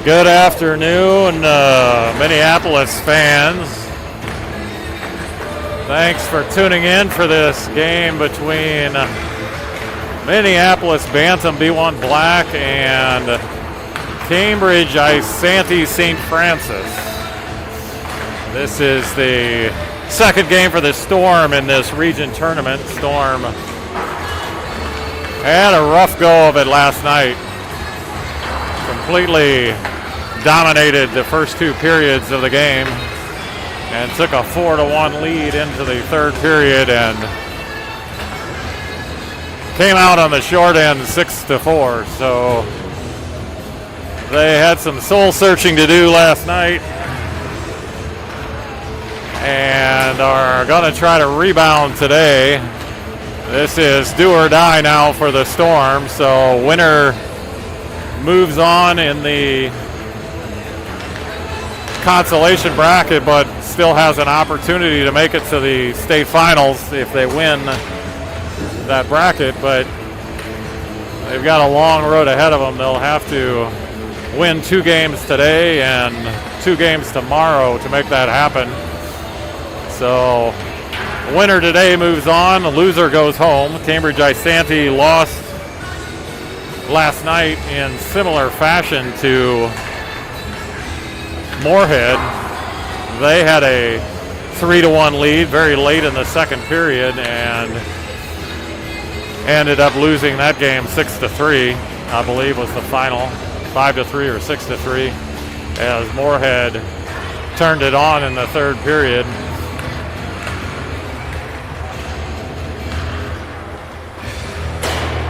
Good afternoon, Minneapolis fans. Thanks for tuning in for this game between Minneapolis Bantam B1 Bla and Cambridge Isanti St. Francis. This is the second game for the Storm in this region tournament. Storm had a rough go of it last night. Completely dominated the first two periods of the game and took a 4-1 lead into the third period and came out on the short end 6-4. So they had some soul searching to do last night and are going to try to rebound today. This is do or die now for the Storm. So winner moves on in the consolation bracket, but still has an opportunity to make it to the state finals if they win that bracket. But they've got a long road ahead of them. They'll have to win 2 games today and 2 games tomorrow to make that happen. So winner today moves on, the loser goes home. Cambridge Isanti lost last night in similar fashion to Moorhead. They had a 3-1 lead very late in the second period and ended up losing that game 6-3, I believe was the final, 5-3 or 6-3, as Moorhead turned it on in the third period.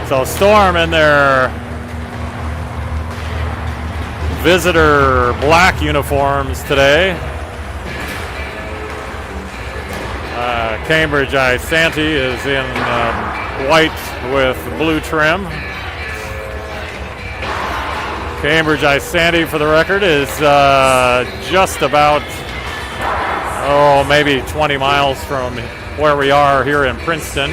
So Storm in their visitor black uniforms today. Cambridge Isanti is in white with blue trim. Cambridge Isanti, for the record, is just about, maybe 20 miles from where we are here in Princeton.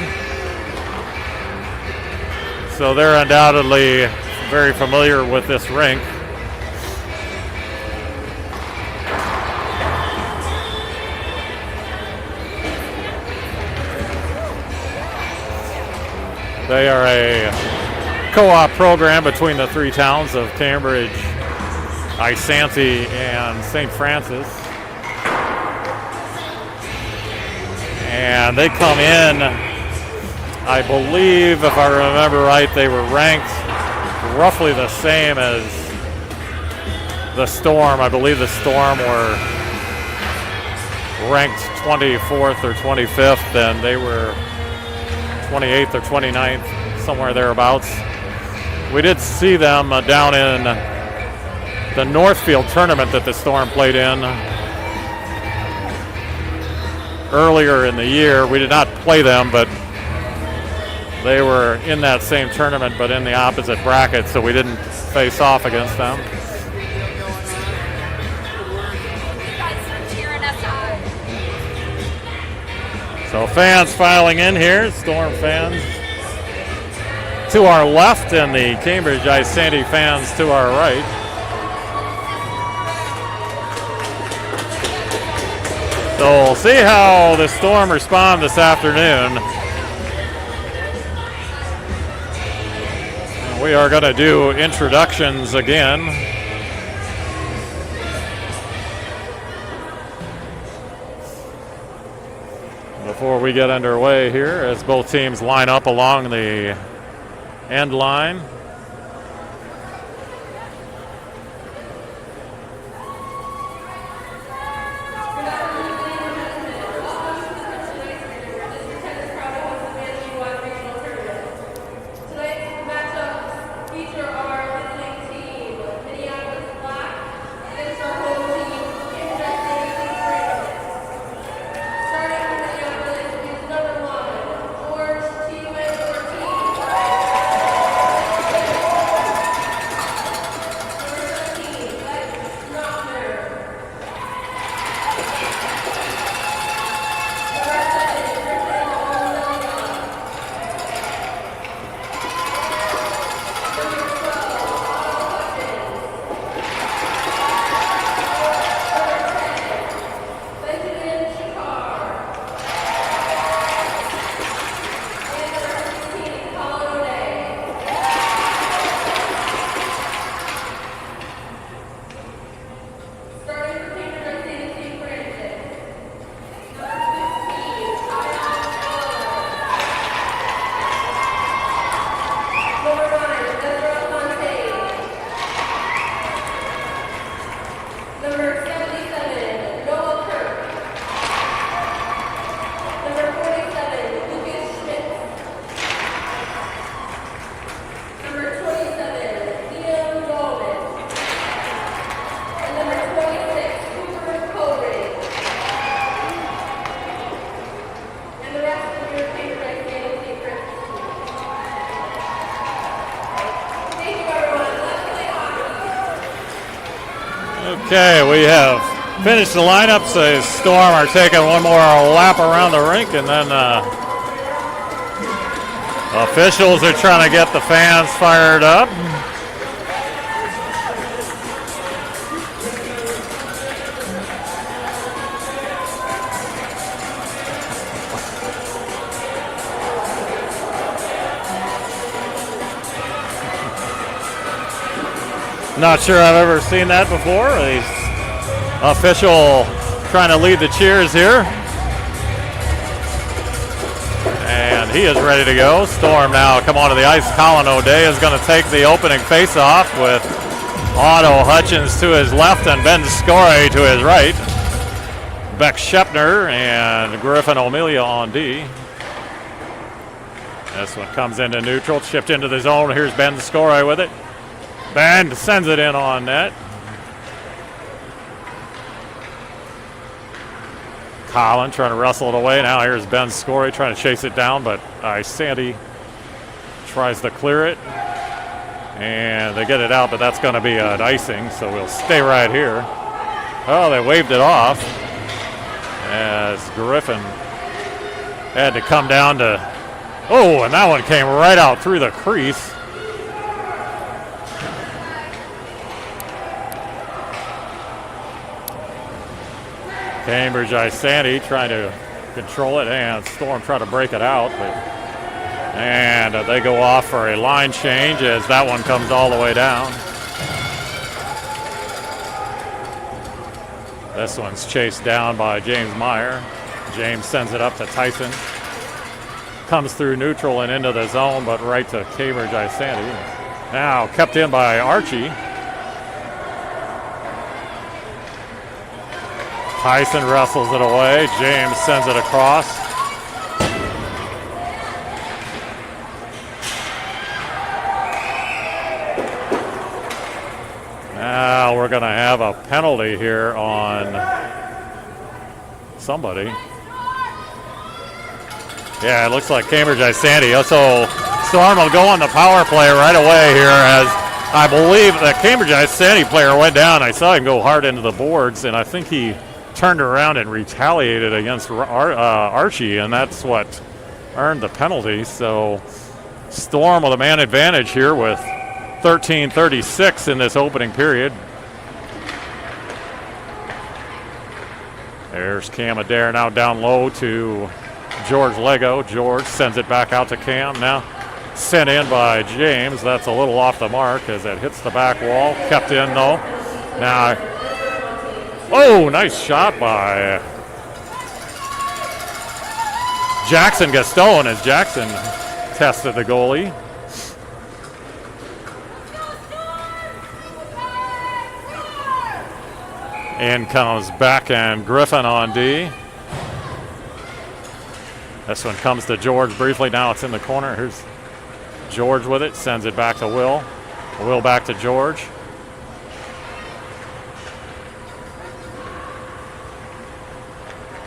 So they're undoubtedly very familiar with this rink. They are a co-op program between the 3 towns of Cambridge, Isanti, and St. Francis. And they come in, I believe, if I remember right, they were ranked roughly the same as the Storm. I believe the Storm were ranked 24th or 25th, and they were 28th or 29th, somewhere thereabouts. We did see them down in the Northfield tournament that the Storm played in earlier in the year. We did not play them, but they were in that same tournament, but in the opposite bracket, so we didn't face off against them. So fans filing in here, Storm fans to our left and the Cambridge Isanti fans to our right. So we'll see how the Storm respond this afternoon. We are going to do introductions again. Before we get underway here, as both teams line up along the end line. Okay, we have finished the lineups. The Storm are taking one more lap around the rink, and then officials are trying to get the fans fired up. Not sure I've ever seen that before. The official trying to lead the cheers here. And he is ready to go. Storm now come onto the ice. Colin O'Day is going to take the opening face-off with Otto Hutchins to his left and Ben Scory to his right. Beck Shepner and Griffin O'Melia on D. This one comes into neutral, chipped into the zone. Here's Ben Scory with it. Ben sends it in on net. Colin trying to wrestle it away. Now here's Ben Scory trying to chase it down, but Isanti tries to clear it. And they get it out, but that's going to be an icing, so we'll stay right here. Oh, they waved it off as Griffin had to come down to... Oh, and that one came right out through the crease. Cambridge Isanti trying to control it, and Storm trying to break it out. And they go off for a line change as that one comes all the way down. This one's chased down by James Meyer. James sends it up to Tyson. Comes through neutral and into the zone, but right to Cambridge Isanti. Now kept in by Archie. Tyson wrestles it away. James sends it across. Now we're going to have a penalty here on somebody. Yeah, it looks like Cambridge Isanti. So Storm will go on the power play right away here, as I believe the Cambridge Isanti player went down. I saw him go hard into the boards, and I think he turned around and retaliated against Archie, and that's what earned the penalty. So Storm with a man advantage here with 13:36 in this opening period. There's Cam Adair now down low to George Lego. George sends it back out to Cam. Now sent in by James. That's a little off the mark as it hits the back wall. Kept in though. Now, oh, nice shot by Jackson Gaston as Jackson tested the goalie. In comes Beck and Griffin on D. This one comes to George briefly. Now it's in the corner. Here's George with it. Sends it back to Will. Will back to George.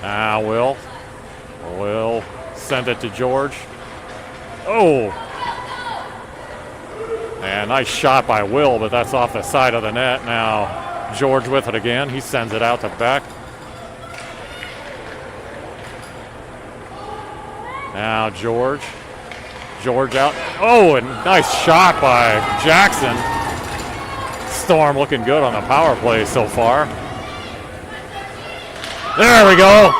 Now Will send it to George. Oh! And nice shot by Will, but that's off the side of the net. Now George with it again. He sends it out to Beck. Now George out. Oh, and nice shot by Jackson. Storm looking good on the power play so far. There we go.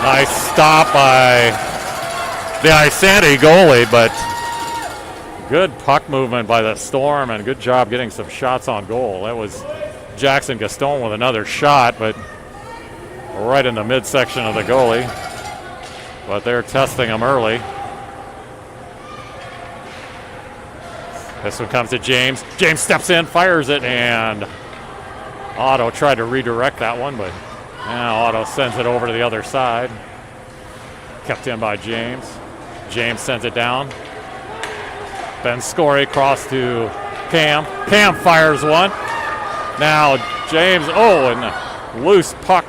Nice stop by the Isanti goalie, but good puck movement by the Storm and good job getting some shots on goal. That was Jackson Gaston with another shot, but right in the midsection of the goalie. But they're testing him early. This one comes to James. James steps in, fires it, and Otto tried to redirect that one, but now Otto sends it over to the other side. Kept in by James. James sends it down. Ben Scory across to Cam. Cam fires one. Now James, and a loose puck.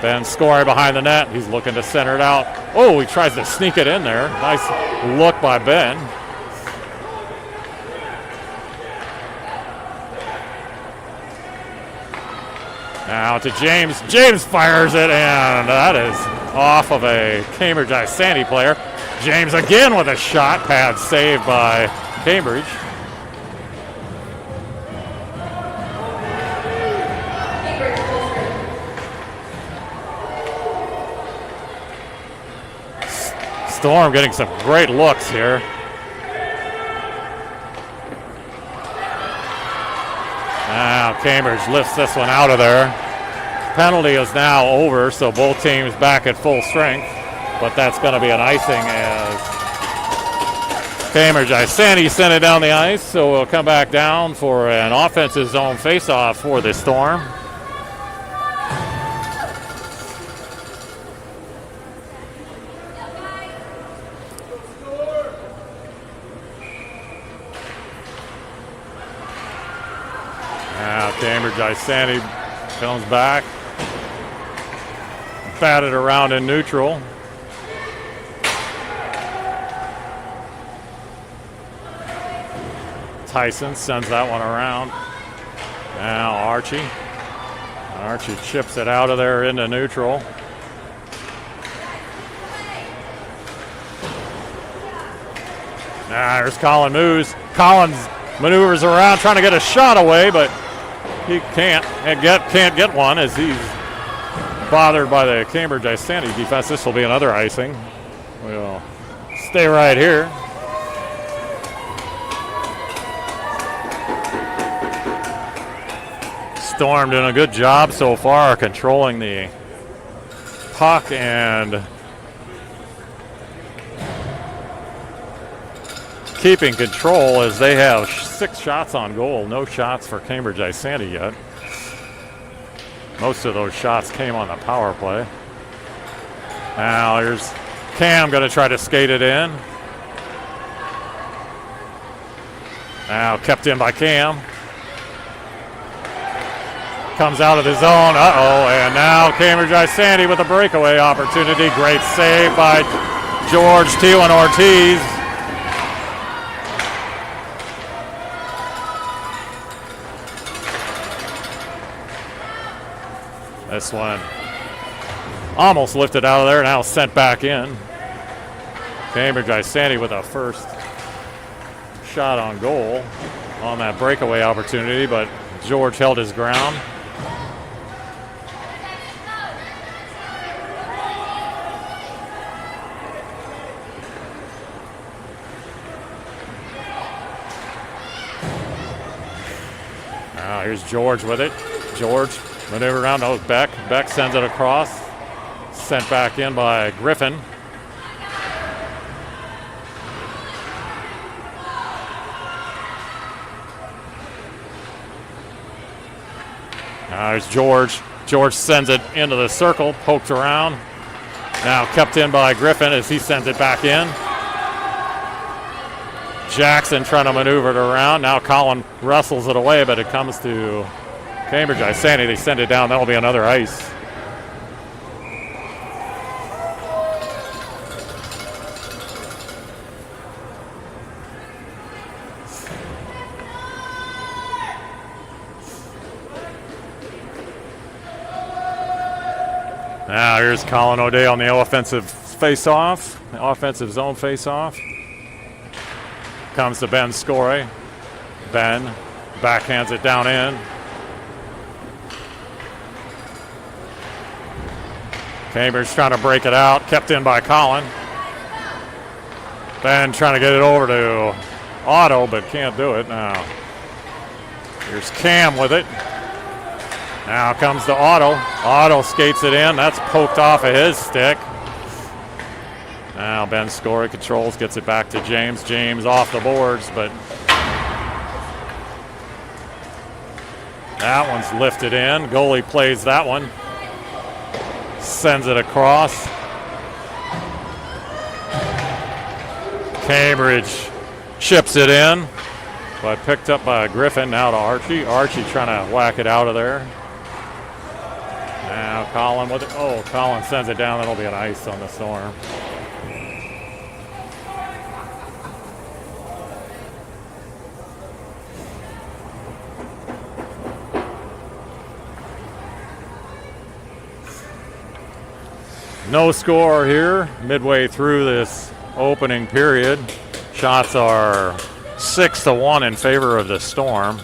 Ben Scory behind the net. He's looking to center it out. Oh, he tries to sneak it in there. Nice look by Ben. Now to James. James fires it, and that is off of a Cambridge Isanti player. James again with a shot. Pad saved by Cambridge. Storm getting some great looks here. Now Cambridge lifts this one out of there. Penalty is now over, so both teams back at full strength. But that's going to be an icing as Cambridge Isanti sent it down the ice. So we'll come back down for an offensive zone faceoff for the Storm. Now Cambridge Isanti comes back. Batted around in neutral. Tyson sends that one around. Now Archie. Archie chips it out of there into neutral. Now there's Colin moves. Collins maneuvers around trying to get a shot away, but he can't get one as he's bothered by the Cambridge Isanti defense. This will be another icing. We'll stay right here. Storm doing a good job so far controlling the puck and keeping control as they have 6 shots on goal. No shots for Cambridge Isanti yet. Most of those shots came on the power play. Now here's Cam going to try to skate it in. Now kept in by Cam. Comes out of the zone. Uh-oh, and now Cambridge Isanti with a breakaway opportunity. Great save by George T1 Ortiz. This one almost lifted out of there, now sent back in. Cambridge Isanti with a first shot on goal on that breakaway opportunity, but George held his ground. Now here's George with it. George maneuver around. Oh, Beck. Beck sends it across. Sent back in by Griffin. Now there's George. George sends it into the circle, poked around. Now kept in by Griffin as he sends it back in. Jackson trying to maneuver it around. Now Colin wrestles it away, but it comes to Cambridge Isanti. They send it down. That'll be another ice. Now here's Colin O'Day on the offensive face-off, the offensive zone face-off. Comes to Ben Scory. Ben backhands it down in. Cambridge trying to break it out, kept in by Colin. Ben trying to get it over to Otto, but can't do it now. Here's Cam with it. Now comes to Otto. Otto skates it in. That's poked off of his stick. Now Ben Scory controls, gets it back to James. James off the boards, but that one's lifted in. Goalie plays that one. Sends it across. Cambridge chips it in, but picked up by Griffin. Now to Archie. Archie trying to whack it out of there. Now Colin with it. Oh, Colin sends it down. That'll be an ice on the Storm. No score here midway through this opening period. Shots are 6-1 in favor of the Storm.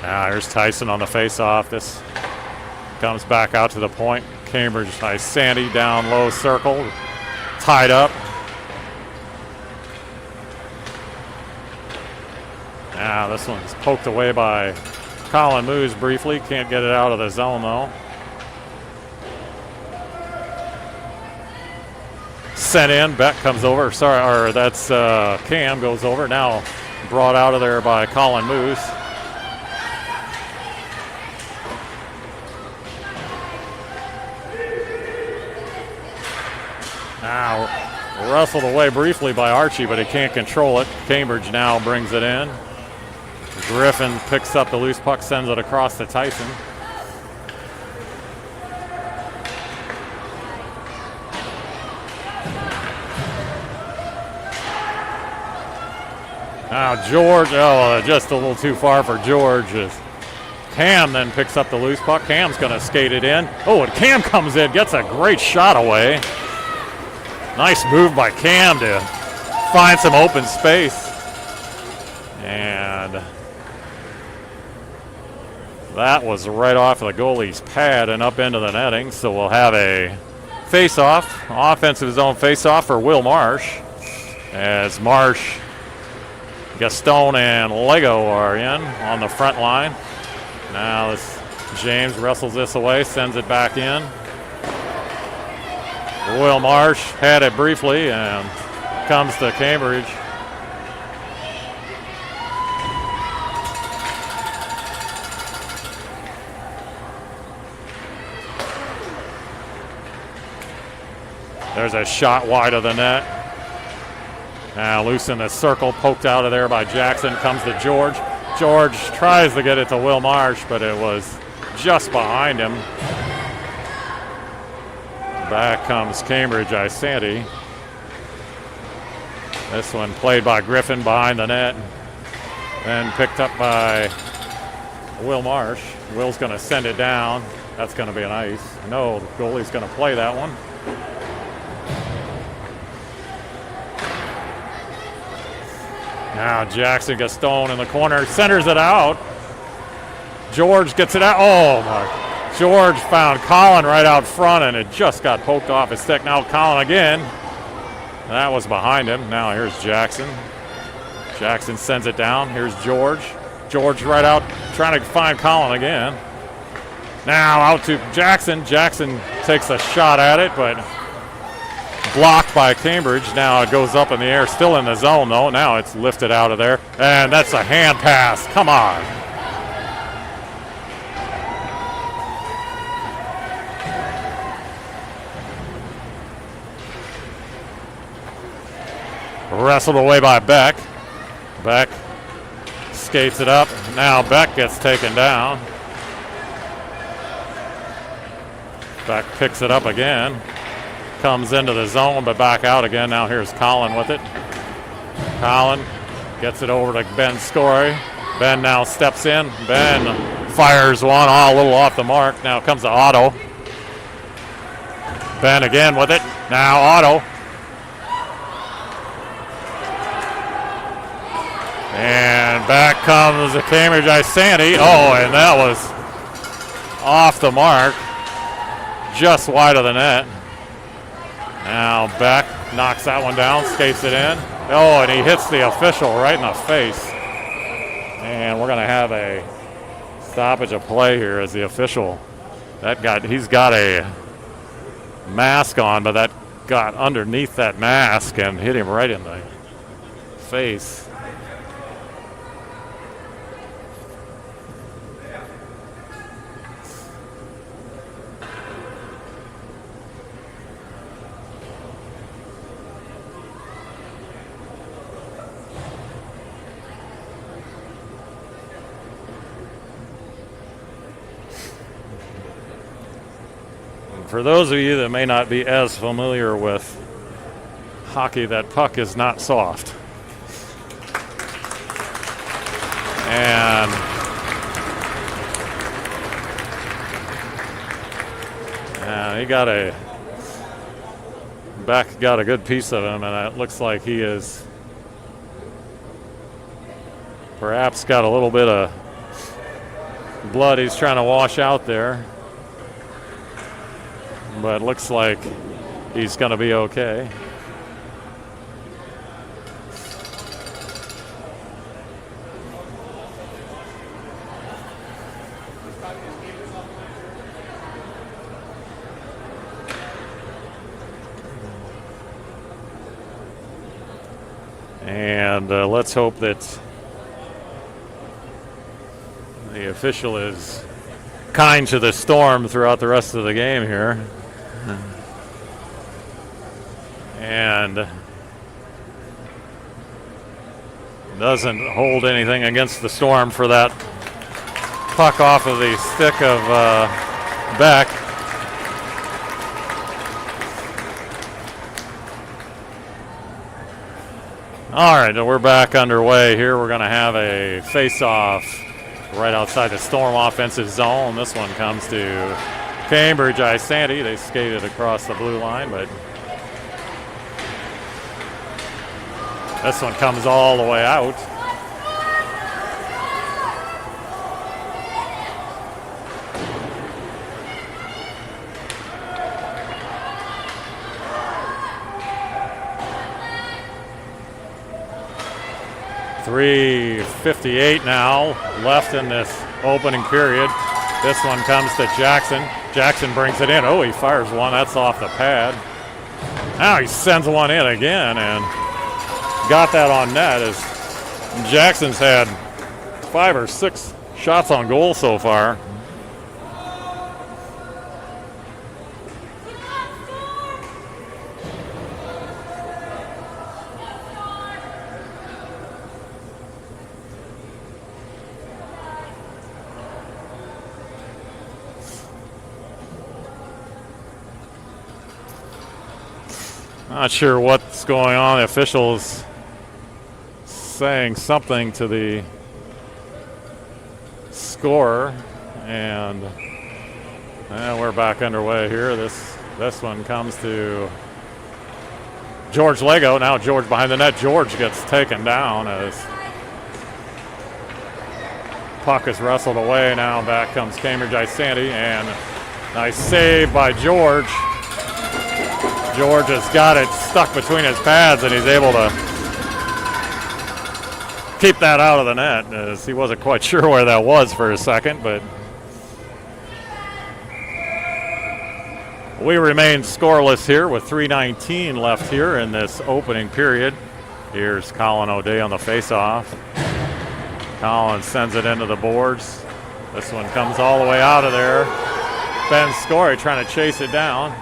Now here's Tyson on the face-off. This comes back out to the point. Cambridge, Isanti down low circle, tied up. Now this one's poked away by Colin Moose briefly. Can't get it out of the zone though. Sent in. Beck comes over. Sorry, or that's Cam goes over. Now brought out of there by Colin Moose. Now wrestled away briefly by Archie, but he can't control it. Cambridge now brings it in. Griffin picks up the loose puck, sends it across to Tyson. Now George, just a little too far for George. Cam then picks up the loose puck. Cam's going to skate it in. Oh, and Cam comes in, gets a great shot away. Nice move by Cam to find some open space. And that was right off of the goalie's pad and up into the netting. So we'll have a face-off, offensive zone face-off for Will Marsh. As Marsh, Gaston, and Lego are in on the front line. Now this James wrestles this away, sends it back in. Will Marsh had it briefly and comes to Cambridge. There's a shot wide of the net. Now loose in the circle, poked out of there by Jackson, comes to George. George tries to get it to Will Marsh, but it was just behind him. Back comes Cambridge, Isanti. This one played by Griffin behind the net. Then picked up by Will Marsh. Will's going to send it down. That's going to be an ice. No, the goalie's going to play that one. Now Jackson Gaston in the corner, centers it out. George gets it out. Oh, my. George found Colin right out front, and it just got poked off his stick. Now Colin again. That was behind him. Now here's Jackson. Jackson sends it down. Here's George. George right out trying to find Colin again. Now out to Jackson. Jackson takes a shot at it, but blocked by Cambridge. Now it goes up in the air, still in the zone though. Now it's lifted out of there, and that's a hand pass. Come on. Wrestled away by Beck. Beck skates it up. Now Beck gets taken down. Beck picks it up again. Comes into the zone, but back out again. Now here's Colin with it. Colin gets it over to Ben Scory. Ben now steps in. Ben fires one, a little off the mark. Now comes to Otto. Ben again with it. Now Otto. And back comes the Cambridge Isanti. Oh, and that was off the mark. Just wide of the net. Now Beck knocks that one down, skates it in. Oh, and he hits the official right in the face. And we're going to have a stoppage of play here as the official. He's got a mask on, but that got underneath that mask and hit him right in the face. For those of you that may not be as familiar with hockey, that puck is not soft. And Beck got a good piece of him, and it looks like he is perhaps got a little bit of blood he's trying to wash out there. But it looks like he's going to be okay. And let's hope that the official is kind to the Storm throughout the rest of the game here. And doesn't hold anything against the Storm for that puck off of the stick of Beck. All right, we're back underway here. We're going to have a face-off right outside the Storm offensive zone. This one comes to Cambridge Isanti. They skated across the blue line, but this one comes all the way out. .358 now left in this opening period. This one comes to Jackson. Jackson brings it in. Oh, he fires one. That's off the pad. Now he sends one in again and got that on net, as Jackson's had 5 or 6 shots on goal so far. Not sure what's going on. The officials saying something to the scorer, and we're back underway here. This one comes to George Lego. Now George behind the net. George gets taken down as puck is wrestled away. Now back comes Cambridge Isanti, and nice save by George. George has got it stuck between his pads, and he's able to keep that out of the net, as he wasn't quite sure where that was for a second, but we remain scoreless here with 3:19 left here in this opening period. Here's Colin O'Day on the faceoff. Colin sends it into the boards. This one comes all the way out of there. Ben Scory trying to chase it down.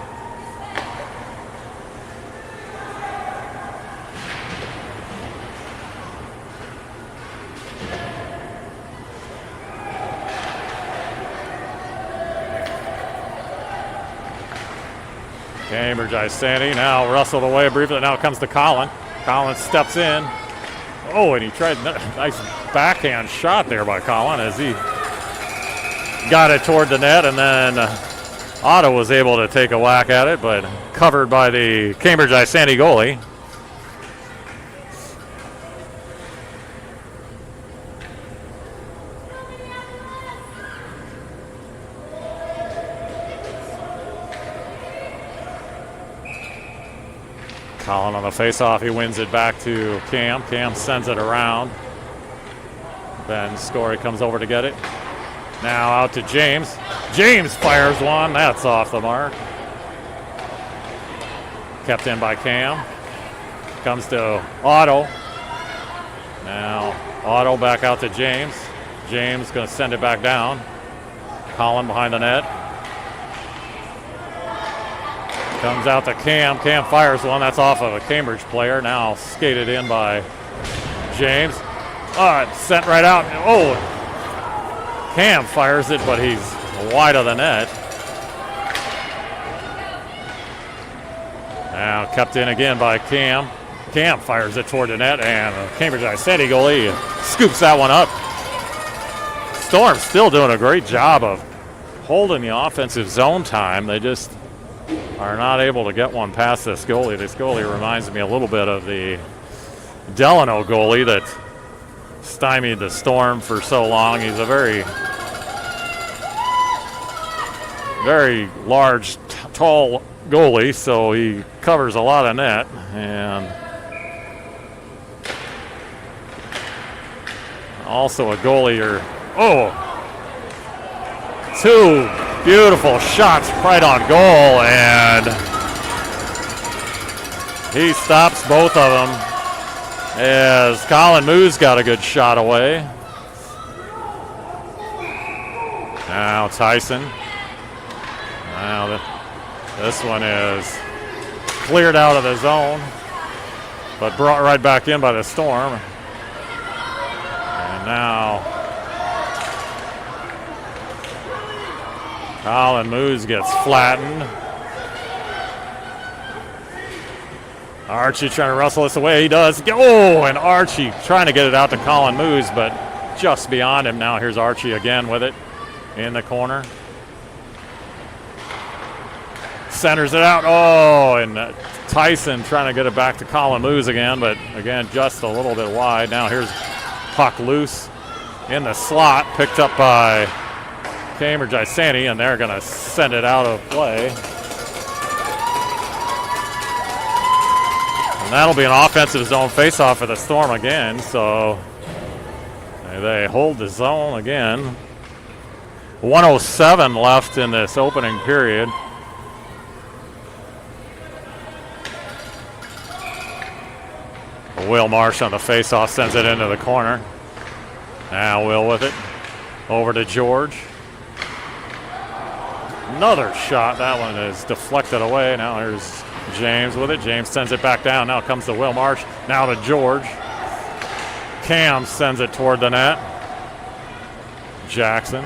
Cambridge Isanti now wrestled away briefly. Now it comes to Colin. Colin steps in. Oh, and he tried a nice backhand shot there by Colin as he got it toward the net, and then Otto was able to take a whack at it, but covered by the Cambridge Isanti goalie. Colin on the faceoff, he wins it back to Cam. Cam sends it around. Ben Scory comes over to get it. Now out to James. James fires one. That's off the mark. Kept in by Cam. Comes to Otto. Now Otto back out to James. James going to send it back down. Colin behind the net. Comes out to Cam. Cam fires one. That's off of a Cambridge player. Now skated in by James. Sent right out. Oh, Cam fires it, but he's wide of the net. Now kept in again by Cam. Cam fires it toward the net, and Cambridge Isanti goalie scoops that one up. Storm still doing a great job of holding the offensive zone time. They just are not able to get one past this goalie. This goalie reminds me a little bit of the Delano goalie that stymied the Storm for so long. He's a very, very large, tall goalie, so he covers a lot of net. And also a goalie, two beautiful shots right on goal, and he stops both of them as Colin Moose got a good shot away. Now Tyson. Now this one is cleared out of the zone, but brought right back in by the Storm. And now Colin Moose gets flattened. Archie trying to wrestle this away. He does. Oh, and Archie trying to get it out to Colin Moose, but just beyond him. Now here's Archie again with it in the corner. Centers it out. Oh, and Tyson trying to get it back to Colin Moose again, but again, just a little bit wide. Now here's puck loose in the slot, picked up by Cambridge Isanti, and they're going to send it out of play. And that'll be an offensive zone faceoff for the Storm again, so they hold the zone again. 1:07 left in this opening period. Will Marsh on the faceoff sends it into the corner. Now Will with it. Over to George. Another shot. That one is deflected away. Now here's James with it. James sends it back down. Now comes to Will Marsh. Now to George. Cam sends it toward the net. Jackson.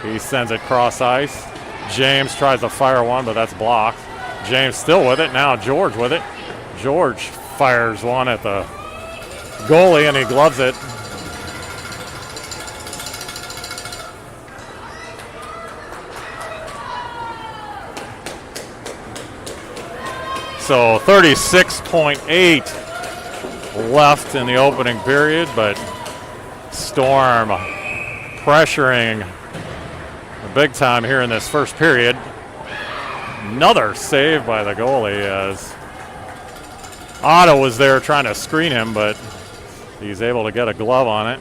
He sends it cross ice. James tries to fire one, but that's blocked. James still with it. Now George with it. George fires one at the goalie, and he gloves it. So 36.8 left in the opening period, but Storm pressuring big time here in this first period. Another save by the goalie as Otto was there trying to screen him, but he's able to get a glove on it.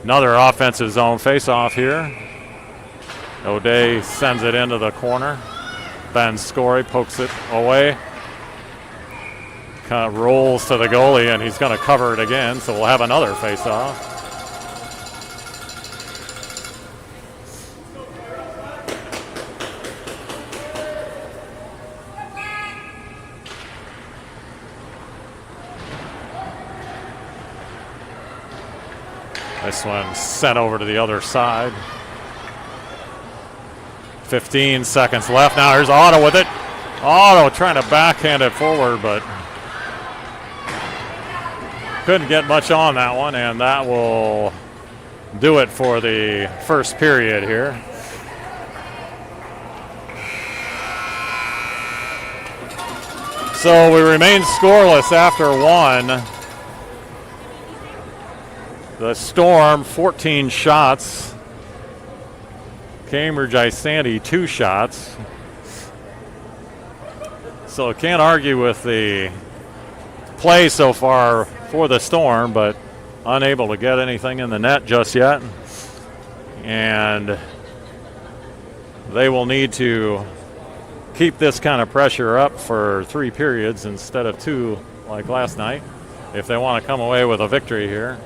Another offensive zone face-off here. O'Day sends it into the corner. Ben Scory pokes it away. Kind of rolls to the goalie, and he's going to cover it again, so we'll have another face-off. This one sent over to the other side. 15 seconds left. Now here's Otto with it. Otto trying to backhand it forward, but couldn't get much on that one, and that will do it for the first period here. So we remain scoreless after one. The Storm, 14 shots. Cambridge Isanti, 2 shots. So can't argue with the play so far for the Storm, but unable to get anything in the net just yet. And they will need to keep this kind of pressure up for 3 periods instead of 2 like last night if they want to come away with a victory here.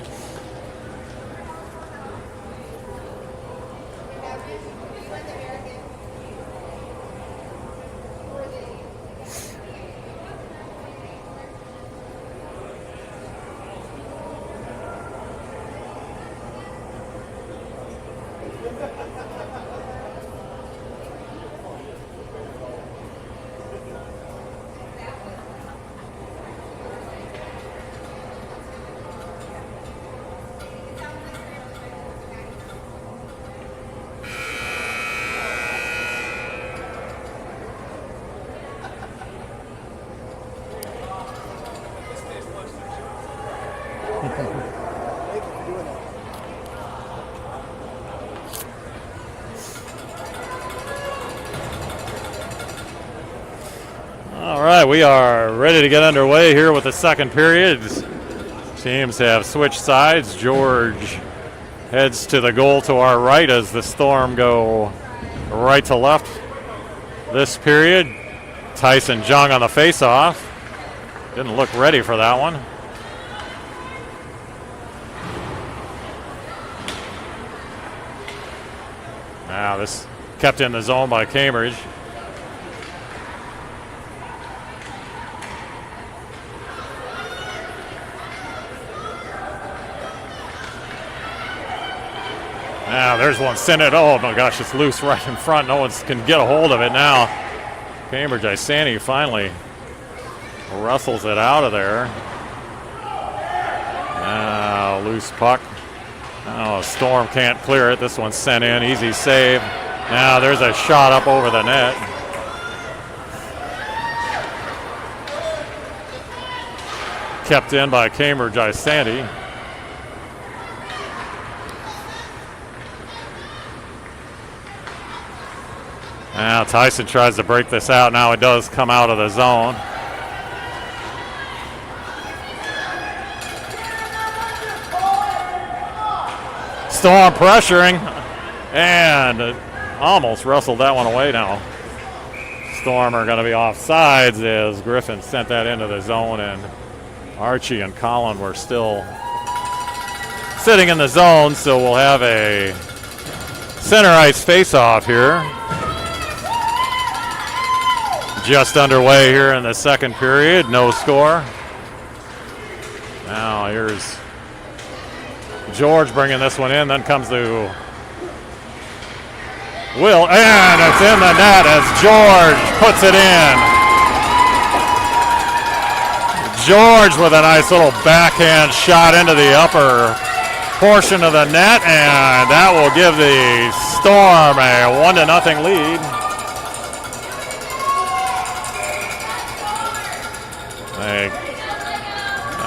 All right, we are ready to get underway here with the second period. Teams have switched sides. George heads to the goal to our right as the Storm go right to left this period. Tyson Jung on the faceoff. Didn't look ready for that one. Now this kept in the zone by Cambridge. Now there's one sent it. Oh my gosh, it's loose right in front. No one can get a hold of it now. Cambridge Isanti finally wrestles it out of there. Now loose puck. Oh, Storm can't clear it. This one's sent in. Easy save. Now there's a shot up over the net. Kept in by Cambridge Isanti. Now Tyson tries to break this out. Now it does come out of the zone. Storm pressuring and almost wrestled that one away now. Storm are going to be off sides as Griffin sent that into the zone, and Archie and Colin were still sitting in the zone, so we'll have a center ice face-off here. Just underway here in the second period, no score. Now here's George bringing this one in, then comes to Will, and it's in the net as George puts it in. George with a nice little backhand shot into the upper portion of the net, and that will give the Storm a 1-0 lead.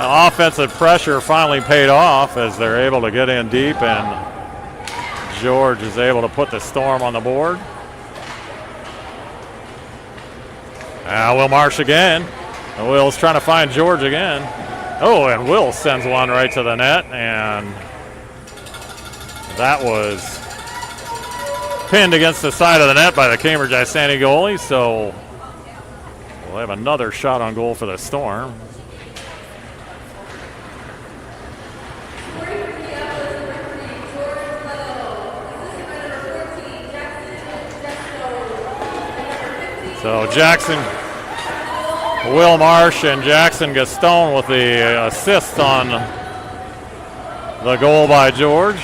Offensive pressure finally paid off as they're able to get in deep, and George is able to put the Storm on the board. Now Will Marsh again. Will's trying to find George again. Oh, and Will sends one right to the net, and that was pinned against the side of the net by the Cambridge Isanti goalie, so we'll have another shot on goal for the Storm. So Jackson, Will Marsh, and Jackson Gaston with the assist on the goal by George.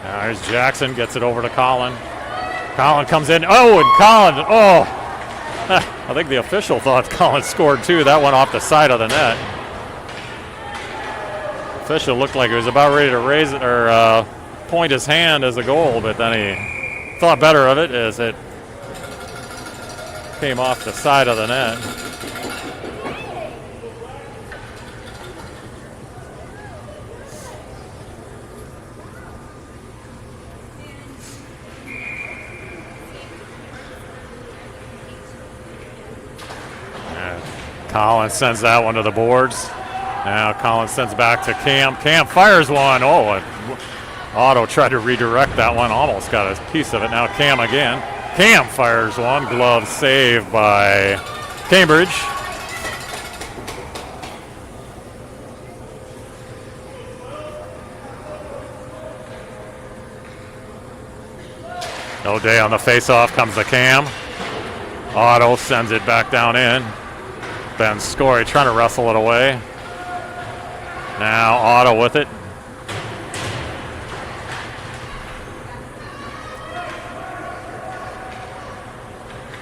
Now here's Jackson, gets it over to Colin. Colin comes in. Oh, and Colin, I think the official thought Colin scored too. That went off the side of the net. Official looked like he was about ready to raise it or point his hand as a goal, but then he thought better of it as it came off the side of the net. Collins sends that one to the boards. Now Collins sends back to Cam. Cam fires one. Oh, and Otto tried to redirect that one. Almost got a piece of it. Now Cam again. Cam fires one. Glove save by Cambridge. O'Day on the faceoff comes to Cam. Otto sends it back down in. Ben Scory trying to wrestle it away. Now Otto with it.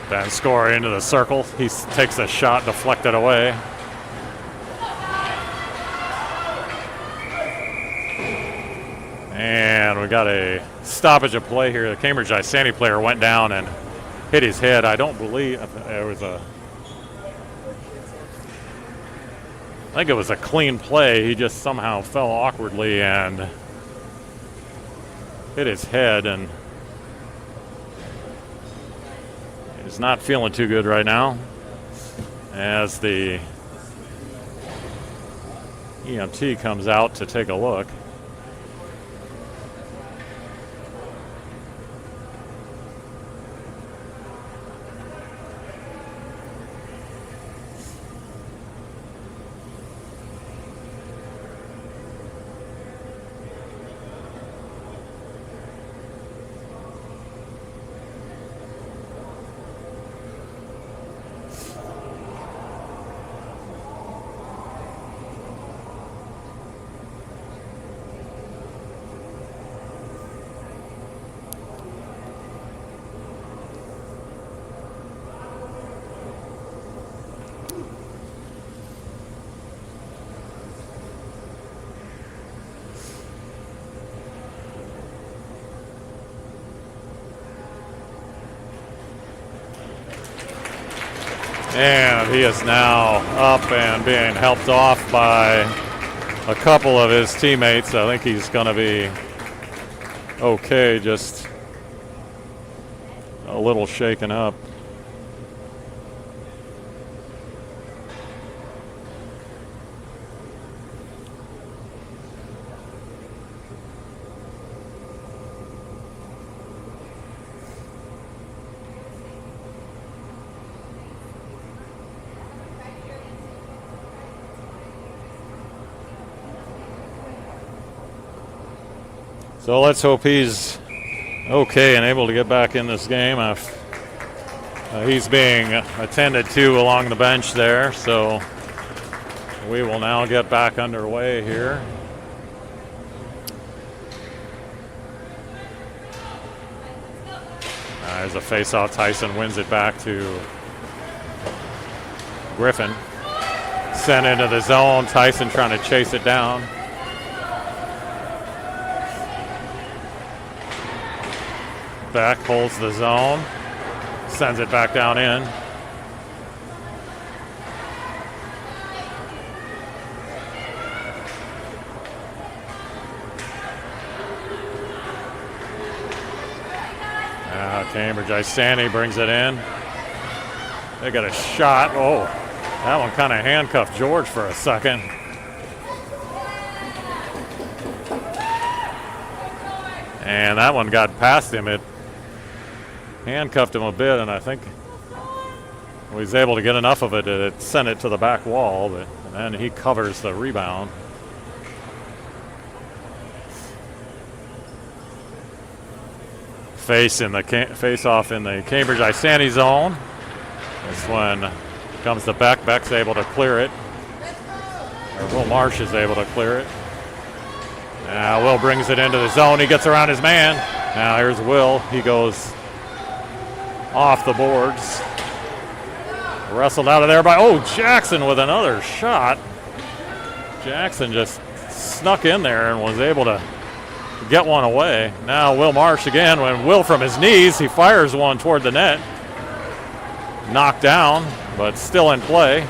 Ben Scory into the circle. He takes a shot, deflected away. And we got a stoppage of play here. The Cambridge Isanti player went down and hit his head. I don't believe it was I think it was a clean play. He just somehow fell awkwardly and hit his head, and he's not feeling too good right now as the EMT comes out to take a look. And he is now up and being helped off by a couple of his teammates. I think he's going to be okay, just a little shaken up. So let's hope he's okay and able to get back in this game. He's being attended to along the bench there, so we will now get back underway here. There's a face-off. Tyson wins it back to Griffin. Sent into the zone. Tyson trying to chase it down. Back, holds the zone, sends it back down in. Cambridge Isanti brings it in. They got a shot. Oh, that one kind of handcuffed George for a second. And that one got past him. It handcuffed him a bit, and I think he was able to get enough of it that it sent it to the back wall, but then he covers the rebound. Face off in the Cambridge Isanti zone. This one comes to Beck. Beck's able to clear it. Or Will Marsh is able to clear it. Now Will brings it into the zone. He gets around his man. Now here's Will. He goes off the boards. Wrestled out of there by, Jackson with another shot. Jackson just snuck in there and was able to get one away. Now Will Marsh again. When Will from his knees, he fires one toward the net. Knocked down, but still in play.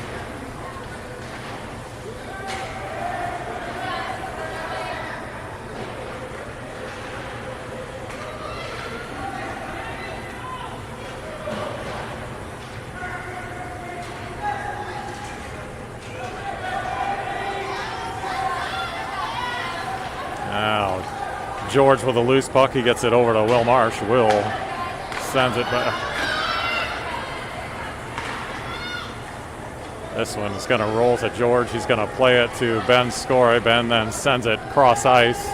George with a loose puck. He gets it over to Will Marsh. Will sends it back. This one's going to roll to George. He's going to play it to Ben Scory. Ben then sends it cross ice.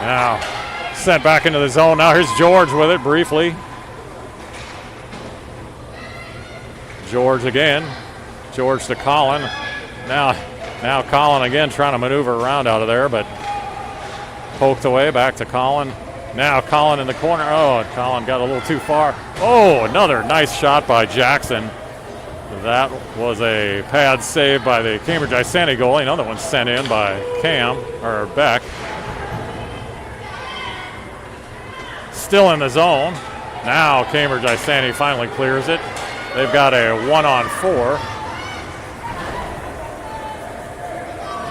Now sent back into the zone. Now here's George with it briefly. George again. George to Colin. Now Colin again trying to maneuver around out of there, but poked away. Back to Colin. Now Colin in the corner. Oh, Colin got a little too far. Oh, another nice shot by Jackson. That was a pad save by the Cambridge Isanti goalie. Another one sent in by Beck. Still in the zone. Now Cambridge Isanti finally clears it. They've got a 1-on-4.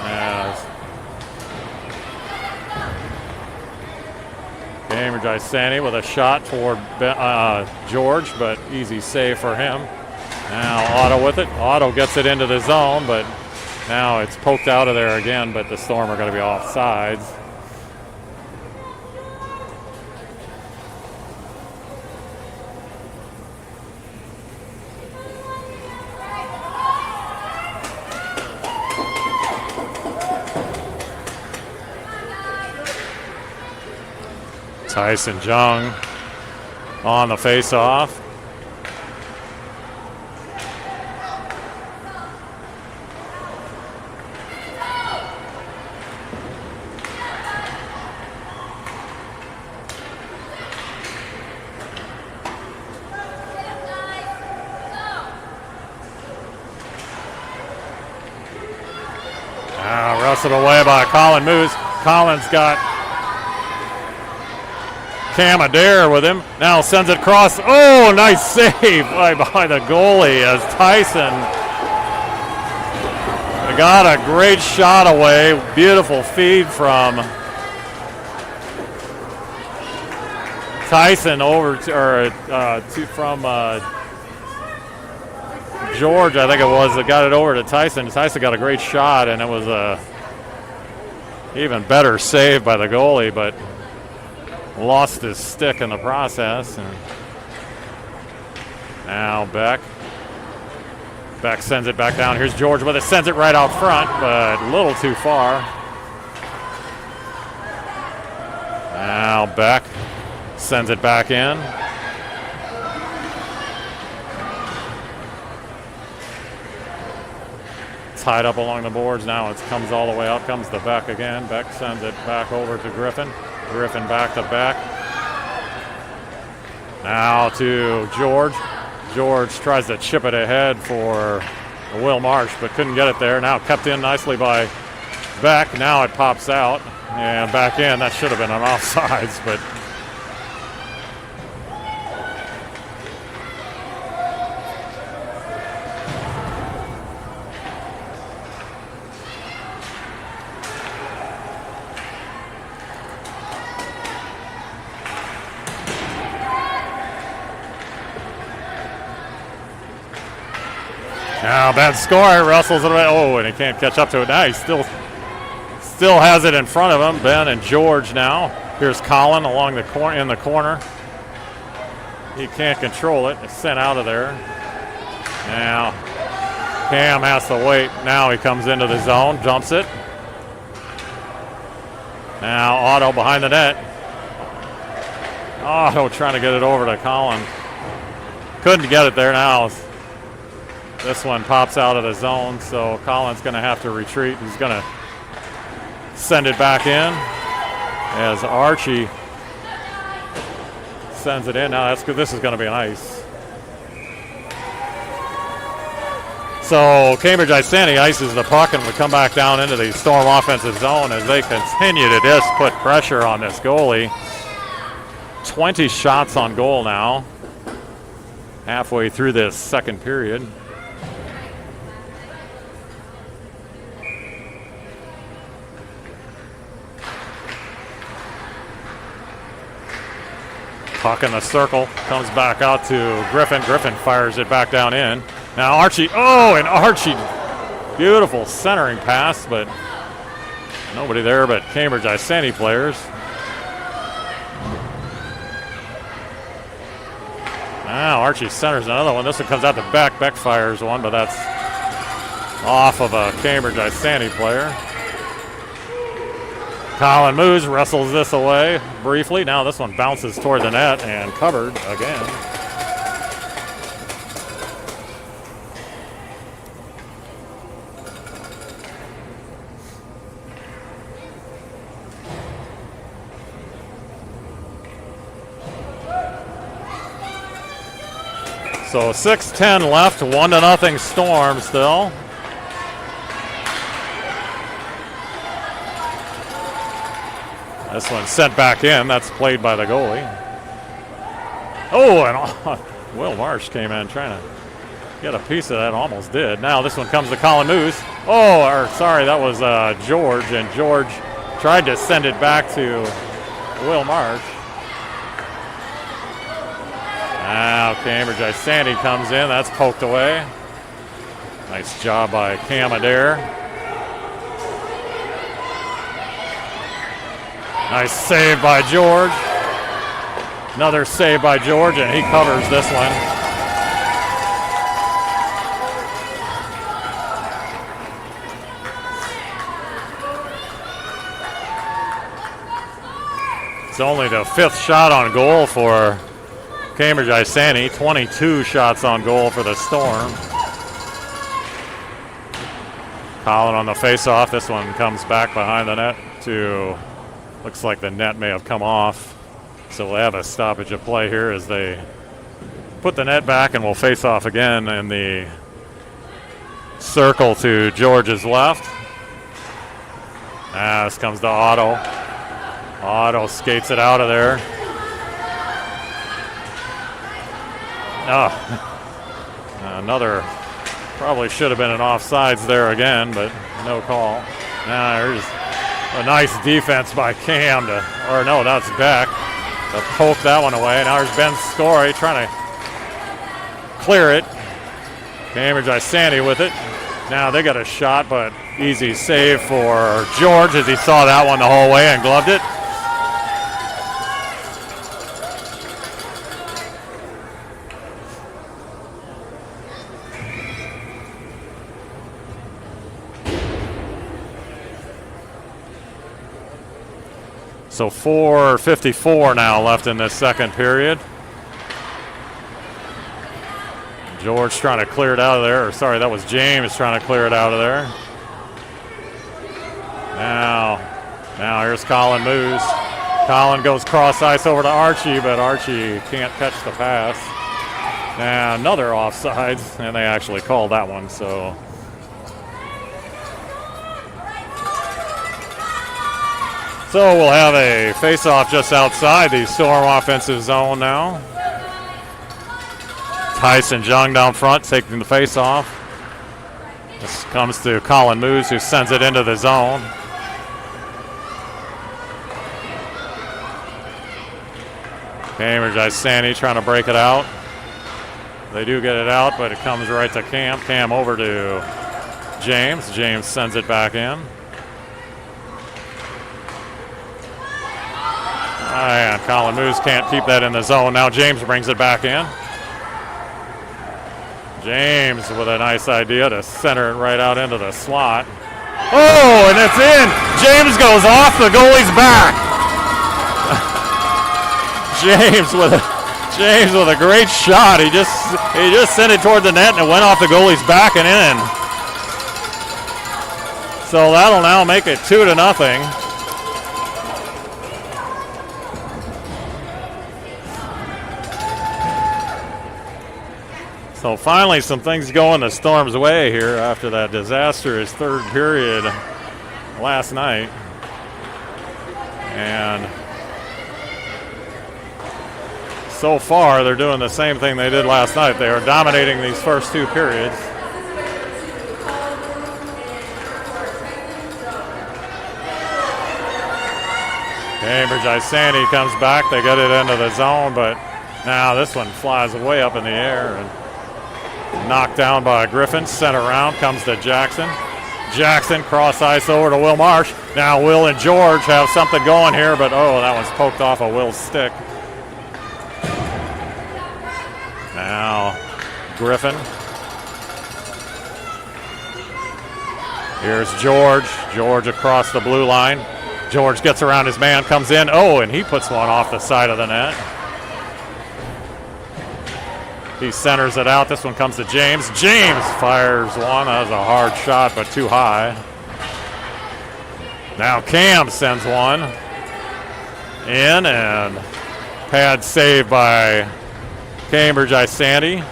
As Cambridge Isanti with a shot toward George, but easy save for him. Now Otto with it. Otto gets it into the zone, but now it's poked out of there again, but the Storm are going to be offsides. Tyson Jung on the face-off. Wrestled away by Colin Moose. Colin's got Cam Adair with him. Now sends it across. Oh, nice save by the goalie as Tyson got a great shot away. Beautiful feed from Tyson over from George, I think it was, that got it over to Tyson. Tyson got a great shot, and it was a even better save by the goalie, but lost his stick in the process. And now Beck sends it back down. Here's George with it, sends it right out front, but a little too far. Now Beck sends it back in. Tied up along the boards. Now it comes all the way up. Comes to Beck again. Beck sends it back over to Griffin. Griffin back to Beck. Now to George. George tries to chip it ahead for Will Marsh, but couldn't get it there. Now kept in nicely by Beck. Now it pops out and back in. That should have been an offsides, but now bad score. Wrestles it away. Oh, and he can't catch up to it. Now he still has it in front of him. Ben and George now. Here's Colin along the corner in the corner. He can't control it. It's sent out of there. Now Cam has to wait. Now he comes into the zone, jumps it. Now Otto behind the net. Otto trying to get it over to Colin. Couldn't get it there. Now this one pops out of the zone, so Colin's going to have to retreat. He's going to send it back in as Archie sends it in. Now that's good. This is going to be nice. So Cambridge Isanti ices the puck, and we come back down into the Storm offensive zone as they continue to just put pressure on this goalie. 20 shots on goal now, halfway through this second period. Puck in the circle, comes back out to Griffin. Griffin fires it back down in. Now Archie, and Archie, beautiful centering pass, but nobody there but Cambridge Isanti players. Now Archie centers another one. This one comes out to Beck. Beck fires one, but that's off of a Cambridge Isanti player. Colin Moose wrestles this away briefly. Now this one bounces toward the net and covered again. So 6:10 left, 1-0 Storm still. This one sent back in. That's played by the goalie. Oh, and Will Marsh came in trying to get a piece of that. Almost did. Now this one comes to Colin Moose. Oh, or sorry, that was George. And George tried to send it back to Will Marsh. Now Cambridge Isanti comes in. That's poked away. Nice job by Cam Adair. Nice save by George. Another save by George, and he covers this one. It's only the 5th shot on goal for Cambridge Isanti. 22 shots on goal for the Storm. Collin on the face-off. This one comes back behind the net to... Looks like the net may have come off. So we'll have a stoppage of play here as they put the net back, and we'll face off again in the circle to George's left. This comes to Otto. Otto skates it out of there. Another, probably should have been an offsides there again, but no call. There's a nice defense by Cam that's Beck to poke that one away. Now there's Ben Scory trying to clear it. Cambridge Isanti with it. Now they got a shot, but easy save for George as he saw that one the whole way and gloved it. So 4:54 now left in this second period. George trying to clear it out of there. Or sorry, that was James trying to clear it out of there. Now here's Colin Moose. Colin goes cross ice over to Archie, but Archie can't catch the pass. Now another offsides, and they actually called that one, so. So we'll have a face-off just outside the Storm offensive zone now. Tyson Jung down front taking the face-off. This comes to Colin Moose, who sends it into the zone. Cambridge Isanti trying to break it out. They do get it out, but it comes right to Cam. Cam over to James. James sends it back in. And Colin Moose can't keep that in the zone. Now James brings it back in. James with a nice idea to center it right out into the slot. Oh, and it's in. James goes off the goalie's back. James with a great shot. He just sent it toward the net and it went off the goalie's back and in. So that'll now make it 2-0. So finally some things going the Storm's way here after that disastrous third period last night. And so far they're doing the same thing they did last night. They are dominating these first two periods. Cambridge Isanti comes back. They get it into the zone, but now this one flies way up in the air and knocked down by Griffin. Sent around, comes to Jackson. Jackson cross ice over to Will Marsh. Now Will and George have something going here, but that one's poked off of Will's stick. Now Griffin. Here's George. George across the blue line. George gets around his man, comes in. And he puts one off the side of the net. He centers it out. This one comes to James. James fires one. That was a hard shot, but too high. Now Cam sends one in, and pad save by Cambridge Isanti.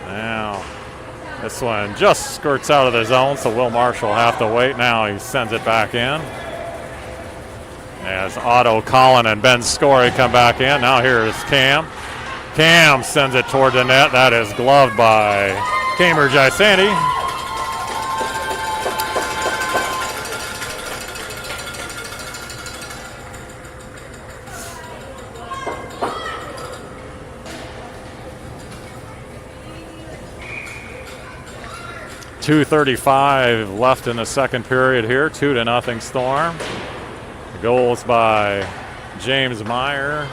Now, this one just skirts out of the zone, so Will Marshall will have to wait. Now he sends it back in. As Otto Collin and Ben Scory come back in. Now here's Cam. Cam sends it toward the net. That is gloved by Cambridge Isanti. .235 left in the second period here. 2-0 Storm. The goals by James Meyer